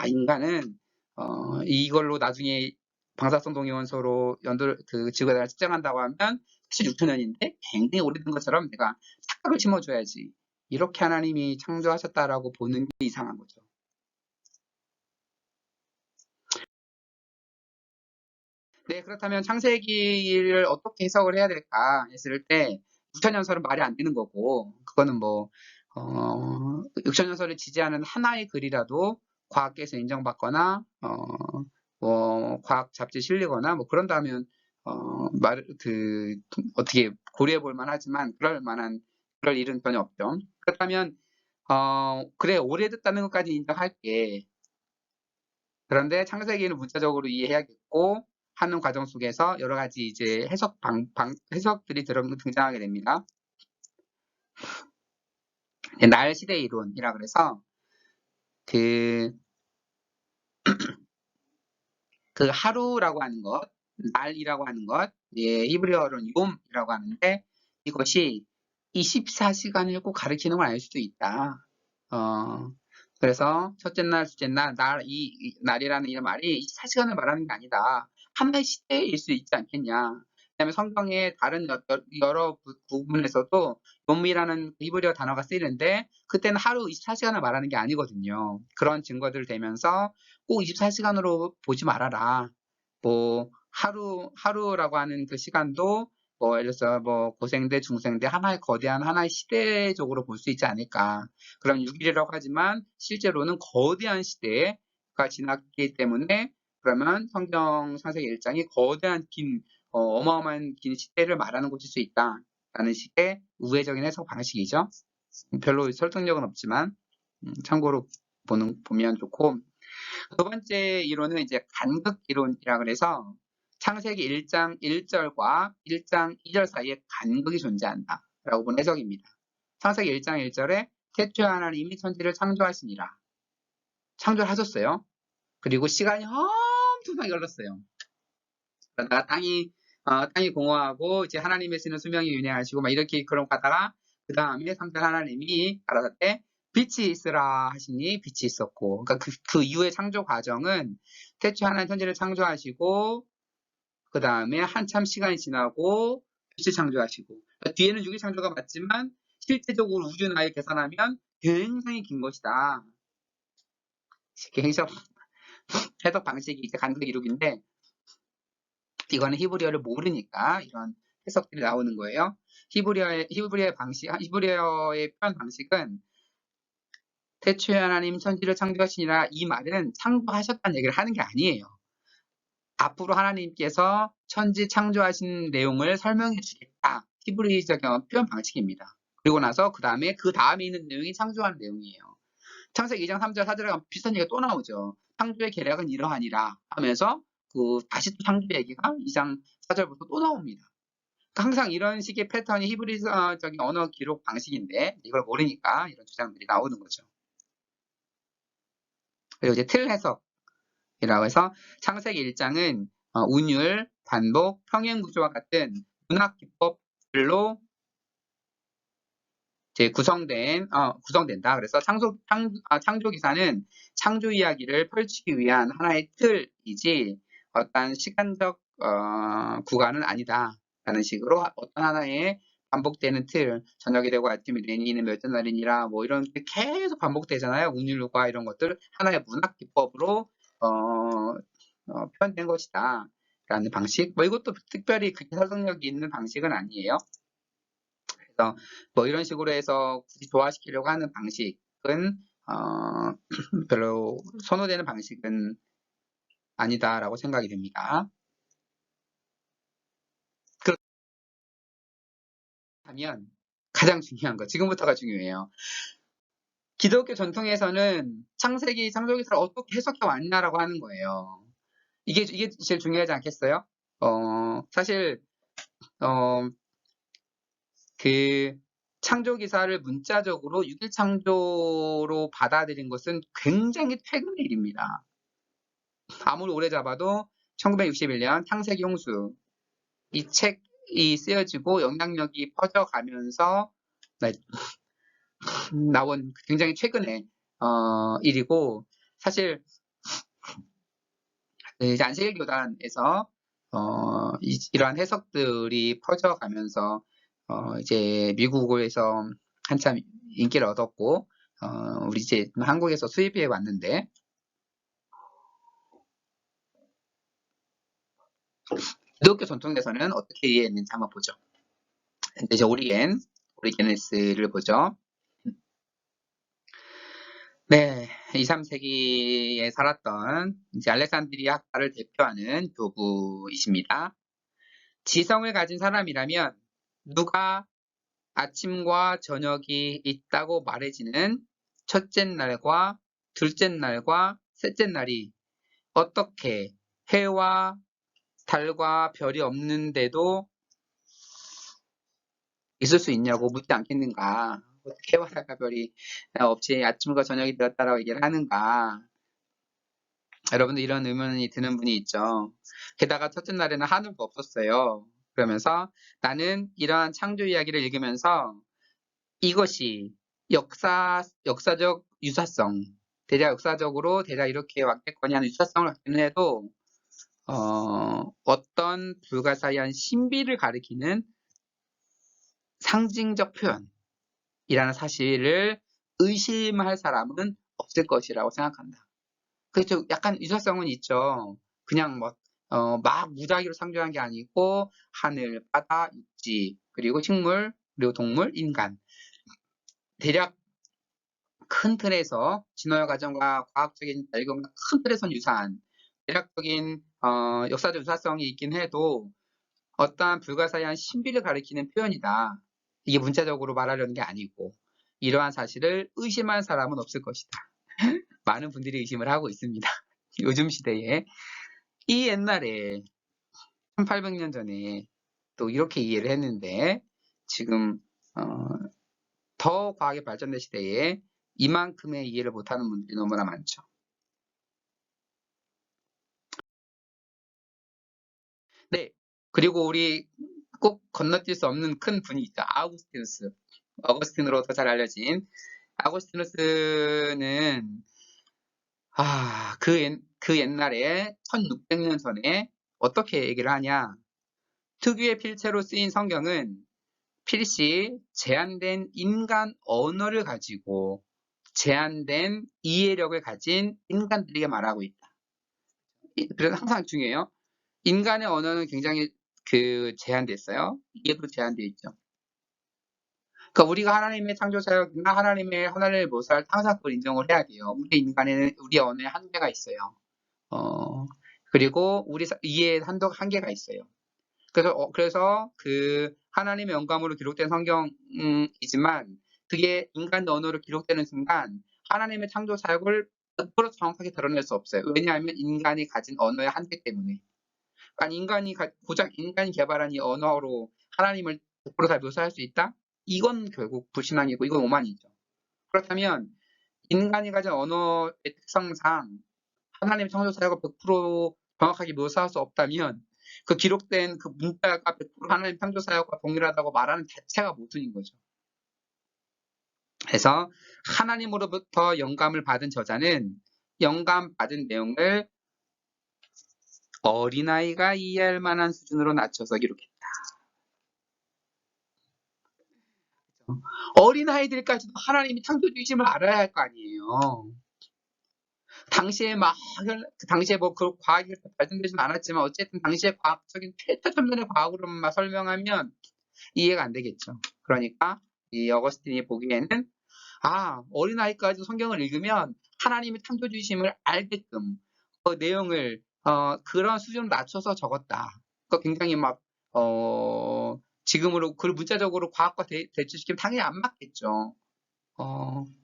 인간은 이걸로 나중에 방사성 동위원소로 지구에다가 측정한다고 하면 사실 6천 년인데 굉장히 오래된 것처럼 내가 착각을 심어줘야지. 이렇게 하나님이 창조하셨다라고 보는 게 이상한 거죠. 네, 그렇다면 창세기를 어떻게 해석을 해야 될까 했을 때 6천년설은 말이 안 되는 거고 그거는 6천년설을 지지하는 하나의 글이라도 과학계에서 인정받거나 과학 잡지에 실리거나 그런다면 어떻게 고려해 볼 만하지만 그럴 일은 전혀 없죠. 그렇다면 그래 오래 됐다는 것까지 인정할게. 그런데 창세기는 문자적으로 이해해야겠고 하는 과정 속에서 여러 가지 이제 해석들이 등장하게 됩니다. 날 시대 이론이라 그래서 그 하루라고 하는 것, 날이라고 하는 것, 히브리어로는 욤이라고 하는데 이것이 24시간을 꼭 가리키는 건 아닐 수도 있다. 그래서 첫째 날, 둘째 날, 이 날이라는 이 말이 24시간을 말하는 게 아니다. 하나의 시대일 수 있지 않겠냐. 그다음에 성경의 다른 여러 부분에서도 욤이라는 히브리어 단어가 쓰이는데 그때는 하루 24시간을 말하는 게 아니거든요. 그런 증거들을 대면서 꼭 24시간으로 보지 말아라. 하루라고 하는 그 시간도 예를 들어서 고생대, 중생대 하나의 시대적으로 볼 수 있지 않을까. 그럼 6일이라고 하지만 실제로는 거대한 시대가 지났기 때문에 그러면 성경 창세기 1장이 거대한 어마어마한 긴 시대를 말하는 곳일 수 있다라는 식의 우회적인 해석 방식이죠. 별로 설득력은 없지만 참고로 보면 좋고 두 번째 이론은 이제 간극 이론이라 그래서 창세기 1장 1절과 1장 2절 사이에 간극이 존재한다 라고 보는 해석입니다. 창세기 1장 1절에 태초에 하나님이 천지를 창조하시니라. 창조를 하셨어요. 그리고 시간이 엄청나게 흘렀어요. 그러다가 땅이 공허하고 이제 하나님의 쓰는 수명이 윤회하시고 이렇게 그런 가다가 그 다음에 3절 하나님이 가라사대 빛이 있으라 하시니 빛이 있었고 그러니까 그 이후의 창조 과정은 태초에 하나님 천지를 창조하시고 그 다음에 한참 시간이 지나고 빛을 창조하시고 그러니까 뒤에는 6일 창조가 맞지만 실제적으로 우주 나이 계산하면 굉장히 긴 것이다. 해석 방식이 이제 간극 이론인데 이거는 히브리어를 모르니까 이런 해석들이 나오는 거예요. 히브리어의 표현 방식은 태초에 하나님 천지를 창조하시니라 이 말은 창조하셨다는 얘기를 하는 게 아니에요. 앞으로 하나님께서 천지 창조하신 내용을 설명해 주겠다. 히브리적인 표현 방식입니다. 그리고 나서 그 다음에 있는 내용이 창조하는 내용이에요. 창세기 2장 3절 4절에 가면 비슷한 얘기가 또 나오죠. 창조의 계략은 이러하니라 하면서 다시 또 창조 얘기가 2장 4절부터 또 나옵니다. 그러니까 항상 이런 식의 패턴이 히브리적인 언어 기록 방식인데 이걸 모르니까 이런 주장들이 나오는 거죠. 그리고 이제 틀 해석이라고 해서 창세기 1장은 운율, 반복, 평행 구조와 같은 문학 기법들로 이제 구성된다. 그래서 창조 기사는 창조 이야기를 펼치기 위한 하나의 틀이지 어떤 시간적 구간은 아니다라는 식으로 어떤 하나의 반복되는 틀, 저녁이 되고 아침이 되니는 몇째 날이니라 이런 게 계속 반복되잖아요. 운율과 이런 것들 하나의 문학 기법으로 표현된 것이다. 라는 방식. 이것도 특별히 그렇게 설득력이 있는 방식은 아니에요. 그래서 이런 식으로 해서 굳이 조화시키려고 하는 방식은 별로 선호되는 방식은 아니다라고 생각이 됩니다. 그렇다면 가장 중요한 거, 지금부터가 중요해요. 기독교 전통에서는 창세기, 창조기사를 어떻게 해석해 왔냐라고 하는 거예요. 이게 제일 중요하지 않겠어요? 사실 그 창조 기사를 문자적으로 6일 창조로 받아들인 것은 굉장히 최근의 일입니다. 아무리 오래 잡아도 1961년 창세기 홍수 이 책이 쓰여지고 영향력이 퍼져가면서 나온 굉장히 최근의 일이고, 사실 이제 안식일 교단에서 이러한 해석들이 퍼져가면서 이제 미국에서 한참 인기를 얻었고, 우리 이제 한국에서 수입해 왔는데, 기독교 전통에서는 어떻게 이해했는지 한번 보죠. 이제 오리게네스를 보죠. 네, 2, 3세기에 살았던 이제 알렉산드리아 학파를 대표하는 교부이십니다. 지성을 가진 사람이라면 누가 아침과 저녁이 있다고 말해지는 첫째 날과 둘째 날과 셋째 날이 어떻게 해와 달과 별이 없는데도 있을 수 있냐고 묻지 않겠는가. 어떻게 해와 달과 별이 없이 아침과 저녁이 되었다라고 얘기를 하는가. 여러분들 이런 의문이 드는 분이 있죠. 게다가 첫째 날에는 하늘도 없었어요. 그러면서 나는 이러한 창조 이야기를 읽으면서 이것이 역사적 유사성, 대략 역사적으로 대략 이렇게 왔겠거니 하는 유사성을 갖기는 해도 어떤 불가사의한 신비를 가리키는 상징적 표현이라는 사실을 의심할 사람은 없을 것이라고 생각한다. 그렇죠. 약간 유사성은 있죠. 그냥 막 무작위로 창조한 게 아니고 하늘, 바다, 육지, 그리고 식물, 그리고 동물, 인간. 대략 큰 틀에서 진화의 과정과 과학적인 발견과 큰 틀에선 유사한 대략적인 역사적 유사성이 있긴 해도 어떠한 불가사의한 신비를 가리키는 표현이다. 이게 문자적으로 말하려는 게 아니고 이러한 사실을 의심할 사람은 없을 것이다. 많은 분들이 의심을 하고 있습니다. 요즘 시대에 이 옛날에 1800년 전에 또 이렇게 이해를 했는데 지금 더 과학이 발전된 시대에 이만큼의 이해를 못하는 분들이 너무나 많죠. 네, 그리고 우리 꼭 건너뛸 수 없는 큰 분이 있죠. 아우구스티누스. 어거스틴으로 더 잘 알려진 아우구스티누스는 그 옛날에 1600년 전에 어떻게 얘기를 하냐. 특유의 필체로 쓰인 성경은 필시 제한된 인간 언어를 가지고 제한된 이해력을 가진 인간들에게 말하고 있다. 그래서 항상 중요해요. 인간의 언어는 굉장히 제한됐어요. 이해도 제한되어 있죠. 그러니까 우리가 하나님의 창조사역이나 하나님을 묘사할 항상 그걸 인정을 해야 돼요. 우리 언어에 한계가 있어요. 그리고 우리 이해의 한계가 있어요. 그래서 그 하나님의 영감으로 기록된 성경이지만 그게 인간 언어로 기록되는 순간 하나님의 창조 사역을 100% 정확하게 드러낼 수 없어요. 왜냐하면 인간이 가진 언어의 한계 때문에. 그러니까 고작 인간이 개발한 이 언어로 하나님을 100%다 묘사할 수 있다? 이건 결국 불신앙이고 이건 오만이죠. 그렇다면 인간이 가진 언어의 특성상 하나님의 창조 사역을 100% 정확하게 묘사할 수 없다면 그 기록된 그 문자가 100% 하나님 창조 사역과 동일하다고 말하는 자체가 모순인 거죠. 그래서 하나님으로부터 영감을 받은 저자는 영감 받은 내용을 어린아이가 이해할 만한 수준으로 낮춰서 기록했다. 어린아이들까지도 하나님이 창조주의심을 알아야 할 거 아니에요. 당시에 그 과학이 발전되진 않았지만 어쨌든 당시에 과학적인 최첨단의 과학으로만 설명하면 이해가 안 되겠죠. 그러니까 이 어거스틴이 보기에는 어린아이까지 성경을 읽으면 하나님의 창조주의심을 알게끔 그 내용을 그런 수준으로 낮춰서 적었다. 그 굉장히 지금으로 그걸 문자적으로 과학과 대치시키면 당연히 안 맞겠죠.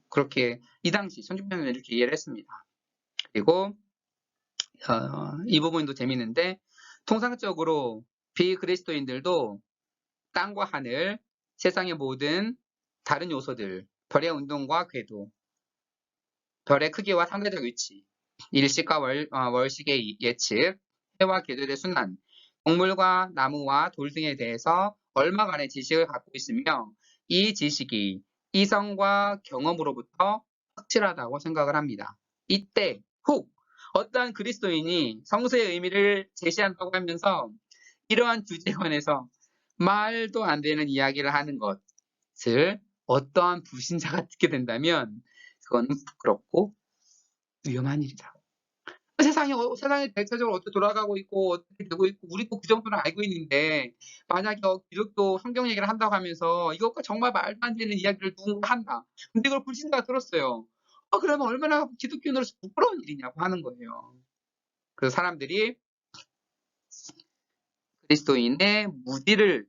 그렇게 이 당시 1600년에 이렇게 이해를 했습니다. 그리고 이 부분도 재밌는데 통상적으로 비그리스도인들도 땅과 하늘, 세상의 모든 다른 요소들, 별의 운동과 궤도, 별의 크기와 상대적 위치, 일식과 월식의 예측, 해와 궤도의 순환, 동물과 나무와 돌 등에 대해서 얼마간의 지식을 갖고 있으며 이 지식이 이성과 경험으로부터 확실하다고 생각을 합니다. 이때 훅 어떠한 그리스도인이 성서의 의미를 제시한다고 하면서 이러한 주제에 관해서 말도 안 되는 이야기를 하는 것을 어떠한 불신자가 듣게 된다면 그거는 부끄럽고 위험한 일이다. 세상이 대체적으로 어떻게 돌아가고 있고 어떻게 되고 있고 우리도 그 정도는 알고 있는데 만약에 기독교 성경 얘기를 한다고 하면서 이것과 정말 말도 안 되는 이야기를 누군가 한다. 근데 이걸 불신자가 들었어요. 그러면 얼마나 기독교인으로서 부끄러운 일이냐고 하는 거예요. 그 사람들이 그리스도인의 무지를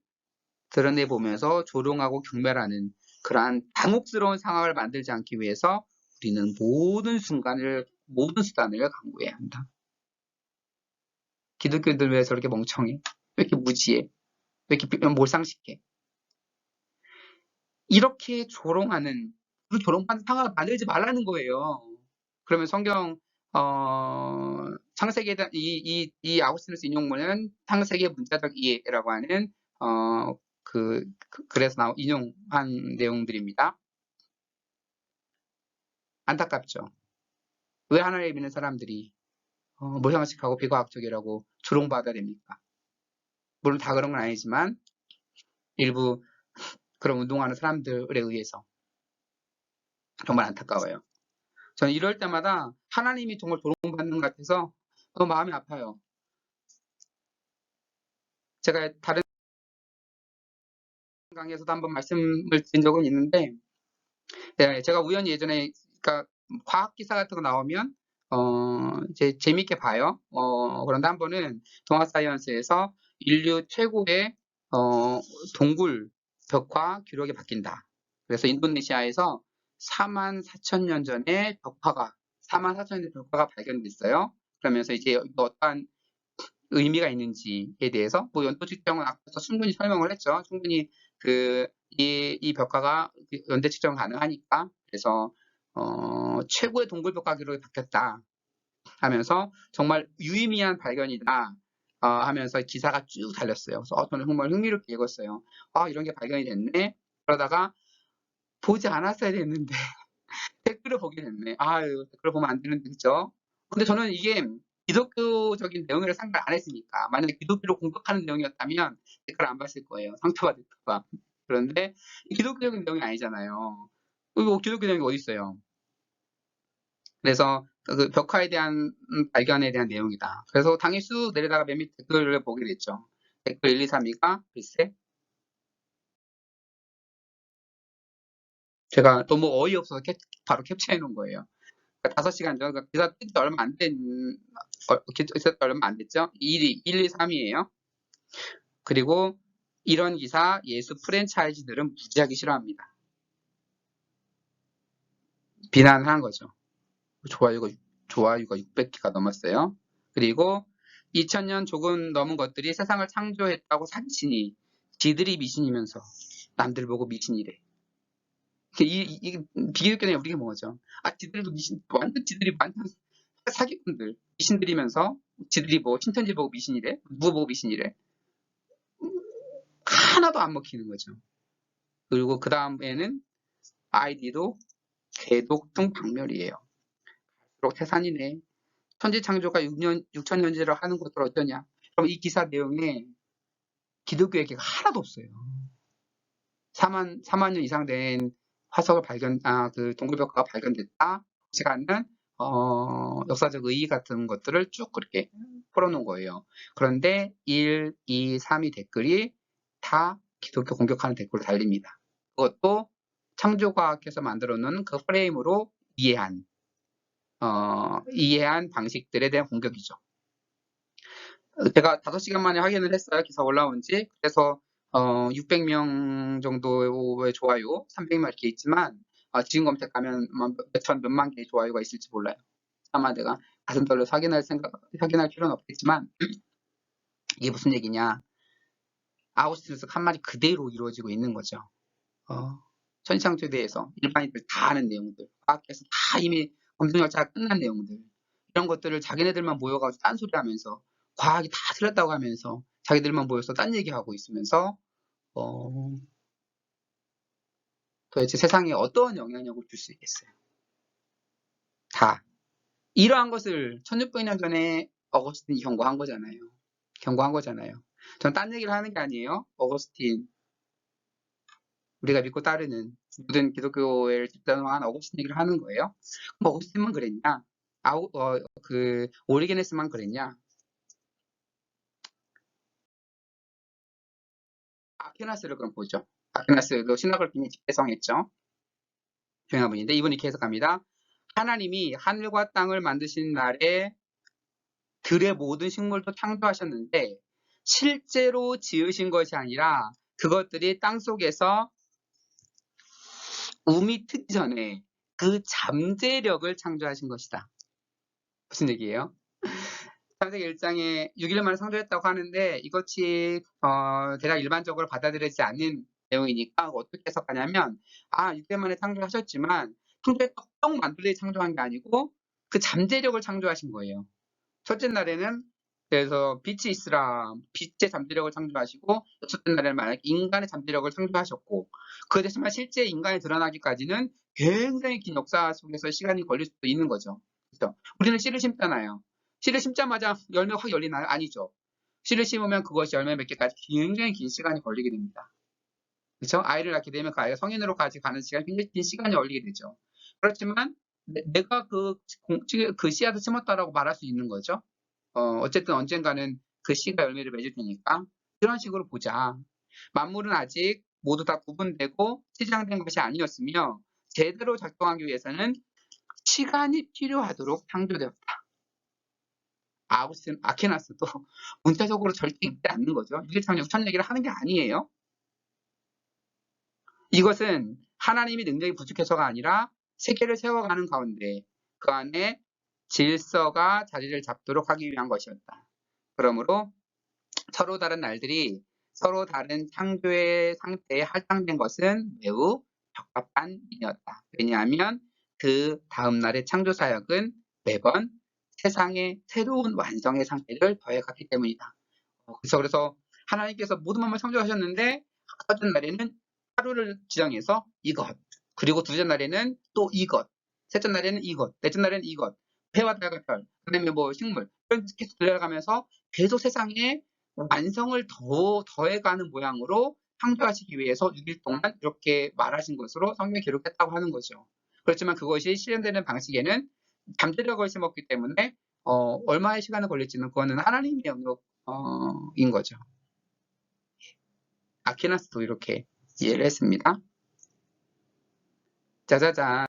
드러내보면서 조롱하고 경멸하는 그러한 당혹스러운 상황을 만들지 않기 위해서 우리는 모든 수단을 강구해야 한다. 기독교인들 왜 저렇게 멍청해? 왜 이렇게 무지해? 왜 이렇게 몰상식해? 이렇게 조롱하는, 조롱받는 상황을 만들지 말라는 거예요. 그러면 성경, 창세기에 대한 이 아우스티누스 인용문은 창세기의 문자적 이해라고 하는, 그래서 인용한 내용들입니다. 안타깝죠. 왜 하나님을 믿는 사람들이 모상식하고 비과학적이라고 조롱받아야 됩니까? 물론 다 그런 건 아니지만 일부 그런 운동하는 사람들에 의해서 정말 안타까워요. 저는 이럴 때마다 하나님이 정말 조롱받는 것 같아서 너무 마음이 아파요. 제가 다른 강의에서도 한번 말씀을 드린 적은 있는데 제가 우연히 예전에 그러니까 과학 기사 같은 거 나오면 이제 재밌게 봐요. 그런데 한 번은 동아사이언스에서 인류 최고의 동굴 벽화 기록이 바뀐다. 그래서 인도네시아에서 44,000년 전에 44,000년 전에 벽화가 발견됐어요. 그러면서 이제 어떠한 의미가 있는지에 대해서 뭐 연도 측정은 앞서서 충분히 설명을 했죠. 충분히 이 벽화가 연대 측정 가능하니까 그래서 최고의 동굴 벽화 기록이 바뀌었다 하면서 정말 유의미한 발견이다 하면서 기사가 쭉 달렸어요. 그래서 저는 정말 흥미롭게 읽었어요. 이런 게 발견이 됐네. 그러다가 보지 않았어야 됐는데 댓글을 보게 됐네. 댓글을 보면 안 되는데 그죠? 근데 저는 이게 기독교적인 내용이라 생각을 안 했으니까 만약에 기독교를 공격하는 내용이었다면 댓글 안 봤을 거예요. 상처받을까 봐. 그런데 기독교적인 내용이 아니잖아요. 이거 기독교 내용이 어디 있어요? 그래서 그 벽화에 대한 발견에 대한 내용이다. 그래서 당일 쑥 내려다가 맨 밑에 댓글을 보게 됐죠. 댓글 1, 2, 3위가 글쎄 제가 너무 어이없어서 바로 캡처해 놓은 거예요. 5시간 전, 기사 뜬지 얼마 안 됐죠? 1, 2, 3위에요. 그리고 이런 기사 예수 프랜차이즈들은 무지하게 싫어합니다. 비난을 한 거죠. 좋아요가 600개가 넘었어요. 그리고 2000년 조금 넘은 것들이 세상을 창조했다고 사기치니 지들이 미신이면서 남들 보고 미신이래. 이게 비교육교내에 우리가 뭐죠? 지들도 미신, 지들이 완전 사기꾼들, 미신들이면서 지들이 뭐 신천지 보고 미신이래? 누구 보고 미신이래? 하나도 안 먹히는 거죠. 그리고 그 다음에는 아이디도 개독등 박멸이에요. 그리고 태산이네. 천지 창조가 6,000년째를 하는 것들 어떠냐? 그럼 이 기사 내용에 기독교 얘기가 하나도 없어요. 4만 년 이상 된 화석을 그 동굴벽화가 발견됐다. 시간은 역사적 의의 같은 것들을 쭉 그렇게 풀어놓은 거예요. 그런데 1, 2, 3위 댓글이 다 기독교 공격하는 댓글로 달립니다. 그것도 창조과학에서 만들어놓은 그 프레임으로 이해한 방식들에 대한 공격이죠. 제가 5시간 만에 확인을 했어요. 기사 올라온지. 그래서 600명 정도의 좋아요, 300명 이렇게 있지만 지금 검색하면 몇천 몇만 개의 좋아요가 있을지 몰라요. 아마 내가 가슴떨로 확인할 필요는 없겠지만 이게 무슨 얘기냐? 아우슈비츠 한 마디 그대로 이루어지고 있는 거죠. 천상초에 대해서 일반인들 다 아는 내용들, 과학에서 다 이미 검증 절차가 끝난 내용들, 이런 것들을 자기네들만 모여가지고 딴소리하면서 과학이 다 틀렸다고 하면서 자기들만 모여서 딴 얘기하고 있으면서 도대체 세상에 어떠한 영향력을 줄 수 있겠어요? 다 이러한 것을 1600년 전에 어거스틴이 경고한 거잖아요. 전 딴 얘기를 하는 게 아니에요. 어거스틴, 우리가 믿고 따르는 모든 기독교를 집단화한 어거스틴 얘기를 하는 거예요. 그럼 어거스틴만 그랬냐? 오리게네스만 그랬냐? 아퀴나스를 그럼 보죠. 아퀴나스도 신학을 굉장히 집대성했죠. 유명한 분인데 이분이 이렇게 해석합니다. 하나님이 하늘과 땅을 만드신 날에 들의 모든 식물도 창조하셨는데 실제로 지으신 것이 아니라 그것들이 땅 속에서 움이 트기 전에 그 잠재력을 창조하신 것이다. 무슨 얘기예요? 창세기 1장에 6일 만에 창조했다고 하는데 이것이 대략 일반적으로 받아들여지지 않는 내용이니까 어떻게 해석하냐면 6일 만에 창조하셨지만 창조했다고 똥 만들기 창조한 게 아니고 그 잠재력을 창조하신 거예요. 첫째 날에는 그래서 빛이 있으라 빛의 잠재력을 창조하시고 첫째 날에는 만약 인간의 잠재력을 창조하셨고 그 대신에 실제 인간이 드러나기까지는 굉장히 긴 역사 속에서 시간이 걸릴 수도 있는 거죠. 그렇죠? 우리는 씨를 심잖아요. 씨를 심자마자 열매가 확 열리나요? 아니죠. 씨를 심으면 그것이 열매 몇 개까지 굉장히 긴 시간이 걸리게 됩니다. 그렇죠? 아이를 낳게 되면 그 아이가 성인으로까지 가는 시간이 굉장히 긴 시간이 걸리게 되죠. 그렇지만 내가 그 씨앗을 심었다라고 말할 수 있는 거죠. 어쨌든 언젠가는 그 씨가 열매를 맺을 테니까 그런 식으로 보자. 만물은 아직 모두 다 구분되고 치장된 것이 아니었으며 제대로 작동하기 위해서는 시간이 필요하도록 창조되었다. 아케나스도 문자적으로 절대 있지 않는 거죠. 유기창조천 얘기를 하는 게 아니에요. 이것은 하나님이 능력이 부족해서가 아니라 세계를 세워가는 가운데 그 안에 질서가 자리를 잡도록 하기 위한 것이었다. 그러므로 서로 다른 날들이 서로 다른 창조의 상태에 할당된 것은 매우 적합한 일이었다. 왜냐하면 그 다음 날의 창조 사역은 매번 세상의 새로운 완성의 상태를 더해갔기 때문이다. 그래서 하나님께서 모든 만물을 창조하셨는데 첫째 날에는 하루를 지정해서 이것, 그리고 둘째 날에는 또 이것, 셋째 날에는 이것, 넷째 날에는 이것, 해와 달과 별, 그다음에 뭐 식물 이런 계속 들어가면서 계속 세상에 완성을 더해가는 모양으로 창조하시기 위해서 6일 동안 이렇게 말하신 것으로 성경에 기록했다고 하는 거죠. 그렇지만 그것이 실현되는 방식에는 잠재력을 심었기 때문에 얼마의 시간이 걸릴지는 그거는 하나님의 영역인 거죠. 아퀴나스도 이렇게 이해를 했습니다. 짜자잔.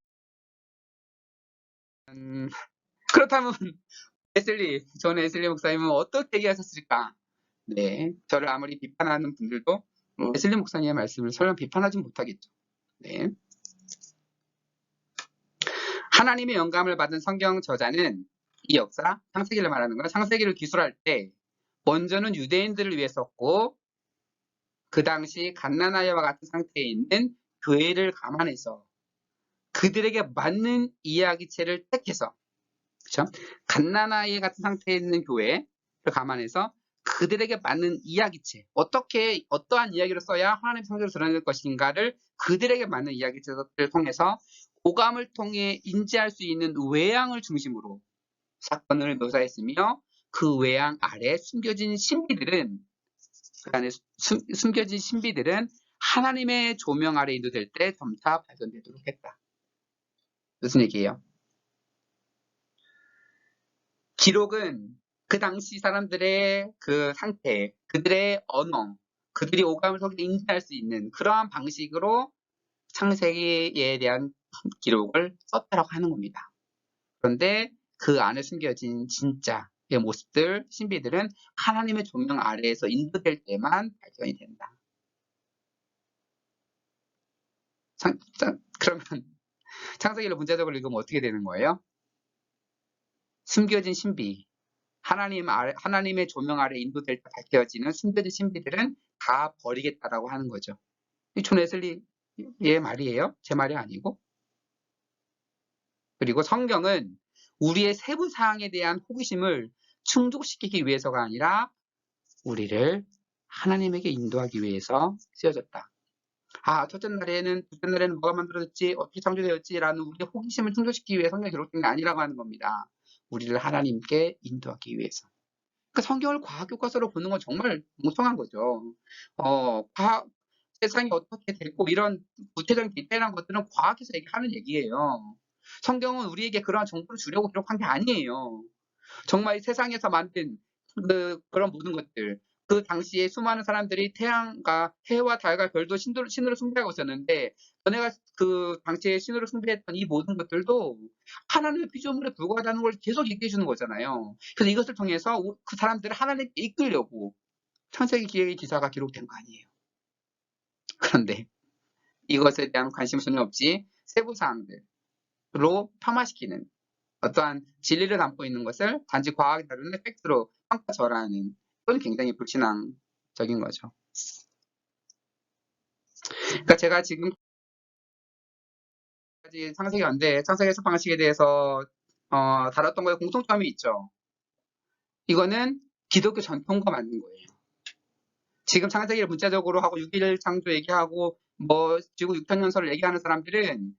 그렇다면 존 웨슬리 목사님은 어떻게 얘기하셨을까? 네, 저를 아무리 비판하는 분들도 웨슬리 목사님의 말씀을 설령 비판하지 못하겠죠. 네. 하나님의 영감을 받은 성경 저자는 이 역사, 창세기를 말하는 거야. 창세기를 기술할 때 먼저는 유대인들을 위해 썼고 그 당시 갓나나야와 같은 상태에 있는 교회를 감안해서 그들에게 맞는 이야기체를 택해서 그렇죠? 갓나나이 같은 상태에 있는 교회를 감안해서 그들에게 맞는 이야기체 어떠한 이야기를 써야 하나님의 성질을 드러낼 것인가를 그들에게 맞는 이야기체를 통해서 오감을 통해 인지할 수 있는 외양을 중심으로 사건을 묘사했으며 그 외양 아래 숨겨진 신비들은 그 안에 숨겨진 신비들은 하나님의 조명 아래 인도될 때 점차 발견되도록 했다. 무슨 얘기예요? 기록은 그 당시 사람들의 그 상태, 그들의 언어, 그들이 오감을 속에 인지할 수 있는 그러한 방식으로 창세기에 대한 기록을 썼다라고 하는 겁니다. 그런데 그 안에 숨겨진 진짜의 모습들, 신비들은 하나님의 조명 아래에서 인도될 때만 발견이 된다. 그러면 창세기를 문자적으로 읽으면 어떻게 되는 거예요? 숨겨진 신비, 하나님의 조명 아래 인도될 때 밝혀지는 숨겨진 신비들은 다 버리겠다라고 하는 거죠. 이 존 웨슬리의 말이에요. 제 말이 아니고. 그리고 성경은 우리의 세부 사항에 대한 호기심을 충족시키기 위해서가 아니라 우리를 하나님에게 인도하기 위해서 쓰여졌다. 첫째 날에는, 둘째 날에는 뭐가 만들어졌지, 어떻게 창조되었지라는 우리의 호기심을 충족시키기 위해 성경에 기록된 게 아니라고 하는 겁니다. 우리를 하나님께 인도하기 위해서. 그러니까 성경을 과학 교과서로 보는 건 정말 멍청한 거죠. 세상이 어떻게 됐고 이런 구체적인 디테일한 것들은 과학에서 하는 얘기예요. 성경은 우리에게 그러한 정보를 주려고 기록한 게 아니에요. 정말 세상에서 만든 그런 모든 것들, 그 당시에 수많은 사람들이 해와 달과 별도 신으로 숭배하고 있었는데, 전에가 그 당시에 신으로 숭배했던 이 모든 것들도 하나님의 피조물에 불과하다는 걸 계속 얘기해 주는 거잖아요. 그래서 이것을 통해서 그 사람들을 하나님께 이끌려고 창세기 기사가 기록된 거 아니에요. 그런데 이것에 대한 관심은 전혀 없이 세부 사항들로 폄하시키는 어떠한 진리를 담고 있는 것을 단지 과학이 다루는 팩트로 평가절하하는, 이건 굉장히 불신앙적인 거죠. 그러니까 제가 지금까지 창세기 연대, 창세기 해석 방식에 대해서 다뤘던 거에 공통점이 있죠. 이거는 기독교 전통과 맞는 거예요. 지금 창세기를 문자적으로 하고 6일 창조 얘기하고 지구 6천년설을 얘기하는 사람들은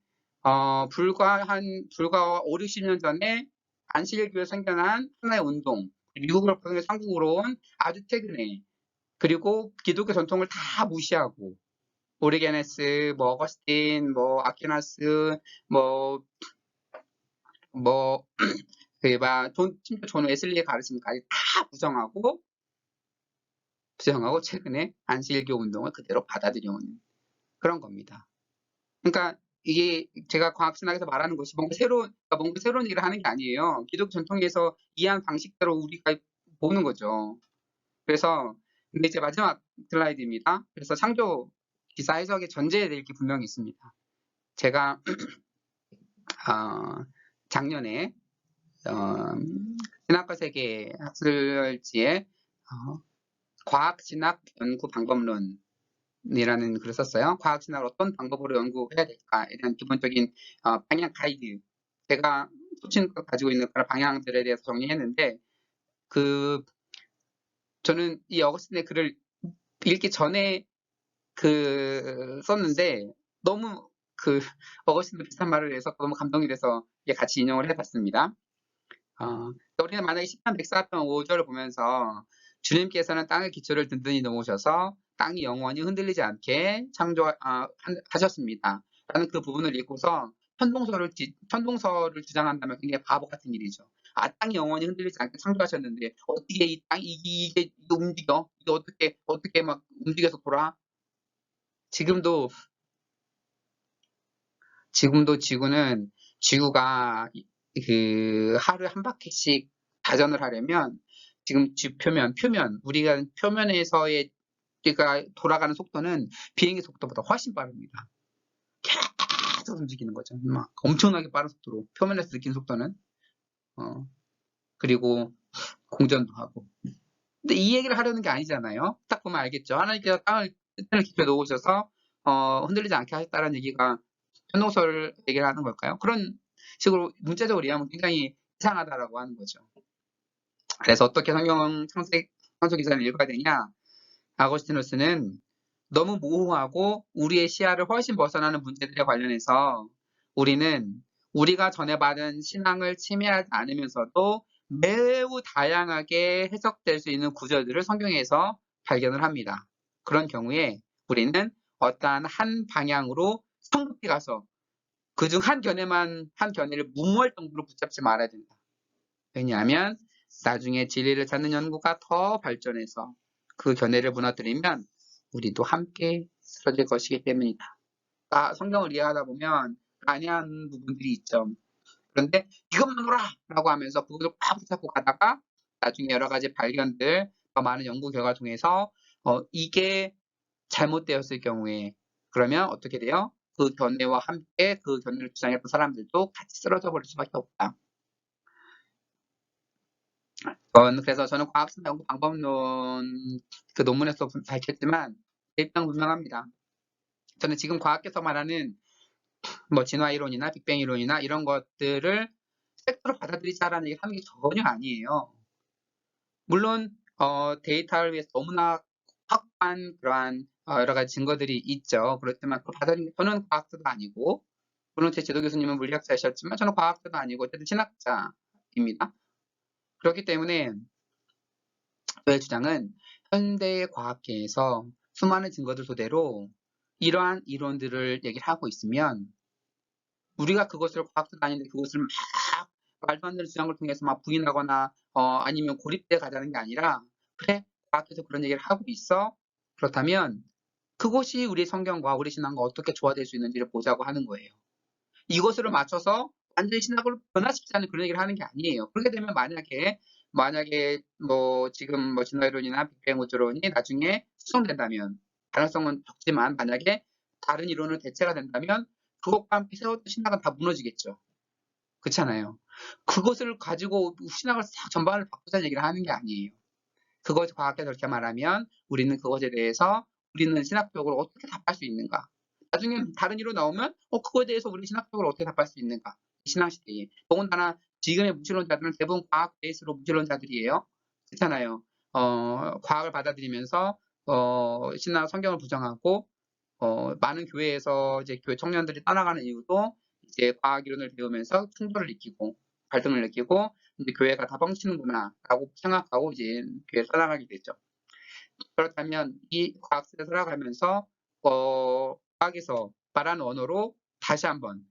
불과 5, 60년 전에 안식일교에 생겨난 하나의 운동, 미국을 포함해 한국으로 온 아주 최근에, 그리고 기독교 전통을 다 무시하고 오리게네스, 어거스틴, 아퀴나스, 심지어 존 웨슬리의 가르침까지 다 부정하고 최근에 안식일교 운동을 그대로 받아들여오는 그런 겁니다. 그러니까 이게 제가 과학신학에서 말하는 것이 뭔가 새로운 일을 하는 게 아니에요. 기독교 전통에서 이해한 방식대로 우리가 보는 거죠. 그래서 근데 이제 마지막 슬라이드입니다. 그래서 창조 기사 해석의 전제에 대해 게 분명히 있습니다. 제가 작년에 신학과 세계 학술지에 과학신학 연구 방법론이라는 글을 썼어요. 과학신학을 어떤 방법으로 연구해야 될까에 대한 기본적인 방향 가이드, 제가 소친과 가지고 있는 그런 방향들에 대해서 정리했는데, 저는 이 어거스틴의 글을 읽기 전에 썼는데 너무 어거스틴도 비슷한 말을 해서 너무 감동이 돼서 같이 인용을 해봤습니다. 우리는 만약에 10편 104편 5절을 보면서 주님께서는 땅의 기초를 든든히 놓으셔서 땅이 영원히 흔들리지 않게 하셨습니다. 라는 그 부분을 읽고서 편동서를 주장한다면 굉장히 바보 같은 일이죠. 땅이 영원히 흔들리지 않게 창조하셨는데 어떻게 이 땅이 이게 움직여? 이게 어떻게 막 움직여서 돌아? 지금도 지구가 하루에 한 바퀴씩 자전을 하려면 지금 우리가 표면에서의 우리가 돌아가는 속도는 비행기 속도보다 훨씬 빠릅니다. 계속 움직이는 거죠. 막 엄청나게 빠른 속도로 표면에서 느끼는 속도는 그리고 공전도 하고. 근데 이 얘기를 하려는 게 아니잖아요. 딱 보면 알겠죠. 하나님께서 땅을 깊이 놓으셔서 흔들리지 않게 하셨다는 얘기가 편동설 얘기를 하는 걸까요? 그런 식으로 문자적으로 이해하면 굉장히 이상하다라고 하는 거죠. 그래서 어떻게 성경 창조 기사를 읽어야 되냐? 아고스티누스는 너무 모호하고 우리의 시야를 훨씬 벗어나는 문제들에 관련해서 우리는 우리가 전해받은 신앙을 침해하지 않으면서도 매우 다양하게 해석될 수 있는 구절들을 성경에서 발견을 합니다. 그런 경우에 우리는 어떠한 한 방향으로 성급히 가서 그중 한 견해를 무모할 정도로 붙잡지 말아야 된다. 왜냐하면 나중에 진리를 찾는 연구가 더 발전해서 그 견해를 무너뜨리면 우리도 함께 쓰러질 것이기 때문이다. 성경을 이해하다 보면 아니한 부분들이 있죠. 그런데 이것만 오라! 라고 하면서 그것을 꽉 붙잡고 가다가 나중에 여러 가지 발견들, 더 많은 연구 결과를 통해서 이게 잘못되었을 경우에 그러면 어떻게 돼요? 그 견해와 함께 그 견해를 주장했던 사람들도 같이 쓰러져 버릴 수밖에 없다. 그래서 저는 과학성 연구 방법론 그 논문에서 밝혔지만 제 입장 분명합니다. 저는 지금 과학계에서 말하는 뭐 진화 이론이나 빅뱅 이론이나 이런 것들을 팩트로 받아들이자라는 얘기를 하는 게 전혀 아니에요. 물론 데이터를 위해서 너무나 확고한 그러한 여러 가지 증거들이 있죠. 그렇지만 그걸 받아들이는 저는 과학자도 아니고, 물론 제 지도 교수님은 물리학자이셨지만 저는 과학자도 아니고 어쨌든 신학자입니다. 그렇기 때문에 저의 주장은 현대 과학계에서 수많은 증거들 토대로 이러한 이론들을 얘기를 하고 있으면 우리가 그것을 과학자도 아닌데 그것을 막 말도 안 되는 주장을 통해서 막 부인하거나 아니면 고립돼 가자는 게 아니라, 그래, 과학에서 그런 얘기를 하고 있어. 그렇다면 그것이 우리 성경과 우리 신앙과 어떻게 조화될 수 있는지를 보자고 하는 거예요. 이것으로 맞춰서 완전히 신학을 변화시키자는 그런 얘기를 하는 게 아니에요. 그렇게 되면 만약에 뭐 지금 뭐 진화이론이나 빅뱅 우주론이 나중에 수정된다면, 가능성은 적지만 만약에 다른 이론으로 대체가 된다면 그것과 함께 세웠던 신학은 다 무너지겠죠. 그렇잖아요. 그것을 가지고 신학을 싹 전반을 바꾸자는 얘기를 하는 게 아니에요. 그것을 과학에 그렇게 말하면 우리는 그것에 대해서 우리는 신학적으로 어떻게 답할 수 있는가? 나중에 다른 이로 나오면 그거에 대해서 우리 신학적으로 어떻게 답할 수 있는가? 신학시대에. 더군다나 지금의 무신론자들은 대부분 과학 베이스로 무신론자들이에요. 그렇잖아요. 과학을 받아들이면서 신학 성경을 부정하고 많은 교회에서 이제 교회 청년들이 떠나가는 이유도 이제 과학 이론을 배우면서 충돌을 느끼고 갈등을 느끼고 이제 교회가 다 뻥치는구나라고 생각하고 이제 교회를 떠나가게 되죠. 그렇다면 이 과학세를 살아가면서 과학에서 말하는 언어로 다시 한번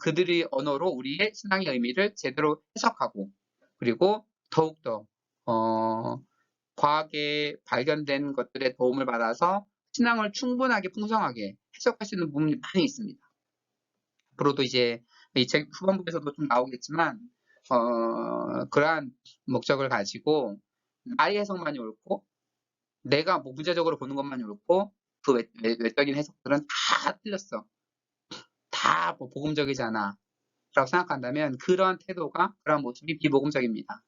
그들의 언어로 우리의 신앙의 의미를 제대로 해석하고, 그리고 더욱더 과학에 발견된 것들의 도움을 받아서 신앙을 충분하게 풍성하게 해석할 수 있는 부분이 많이 있습니다. 앞으로도 이제 이 책 후반부에서도 좀 나오겠지만 그러한 목적을 가지고 나의 해석만이 옳고 내가 뭐 문제적으로 보는 것만이 옳고 그 외적인 해석들은 다 틀렸어. 다 뭐 복음적이지 않아. 라고 생각한다면 그러한 태도가, 그러한 모습이 비복음적입니다.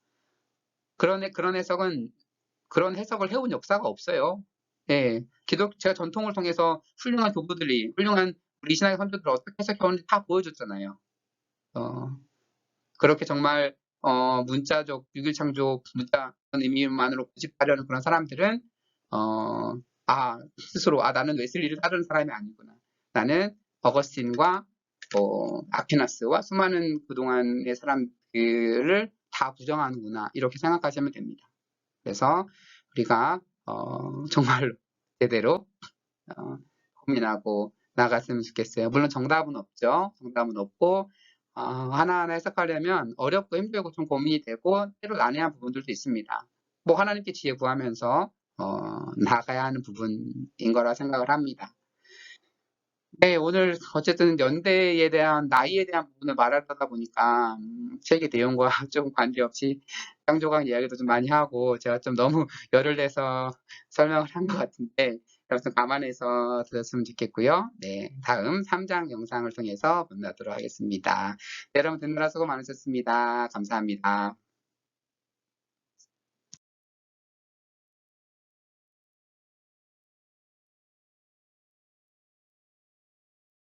그런 해석을 해온 역사가 없어요. 예, 제가 전통을 통해서 훌륭한 교부들이, 훌륭한 우리 신학의 선조들을 어떻게 해석해오는지 다 보여줬잖아요. 그렇게 정말 문자적 6.1 창조 문자 의미만으로 고집하려는 그런 사람들은 스스로 나는 웨슬리를 따르는 사람이 아니구나. 나는 어거스틴과 아퀴나스와 수많은 그동안의 사람들을 다 부정하는구나. 이렇게 생각하시면 됩니다. 그래서 우리가 정말로 제대로 고민하고 나갔으면 좋겠어요. 물론 정답은 없죠. 정답은 없고 하나하나 해석하려면 어렵고 힘들고 좀 고민이 되고 때로 난해한 부분들도 있습니다. 뭐 하나님께 지혜 구하면서 나아가야 하는 부분인 거라 생각을 합니다. 네, 오늘 어쨌든 연대에 대한 나이에 대한 부분을 말하다 보니까 책의 내용과 좀 관계없이 쌍조각 이야기도 좀 많이 하고 제가 좀 너무 열을 내서 설명을 한 것 같은데 여러분 감안해서 들었으면 좋겠고요. 네, 다음 3장 영상을 통해서 만나도록 하겠습니다. 네, 여러분 듣느라 수고 많으셨습니다. 감사합니다.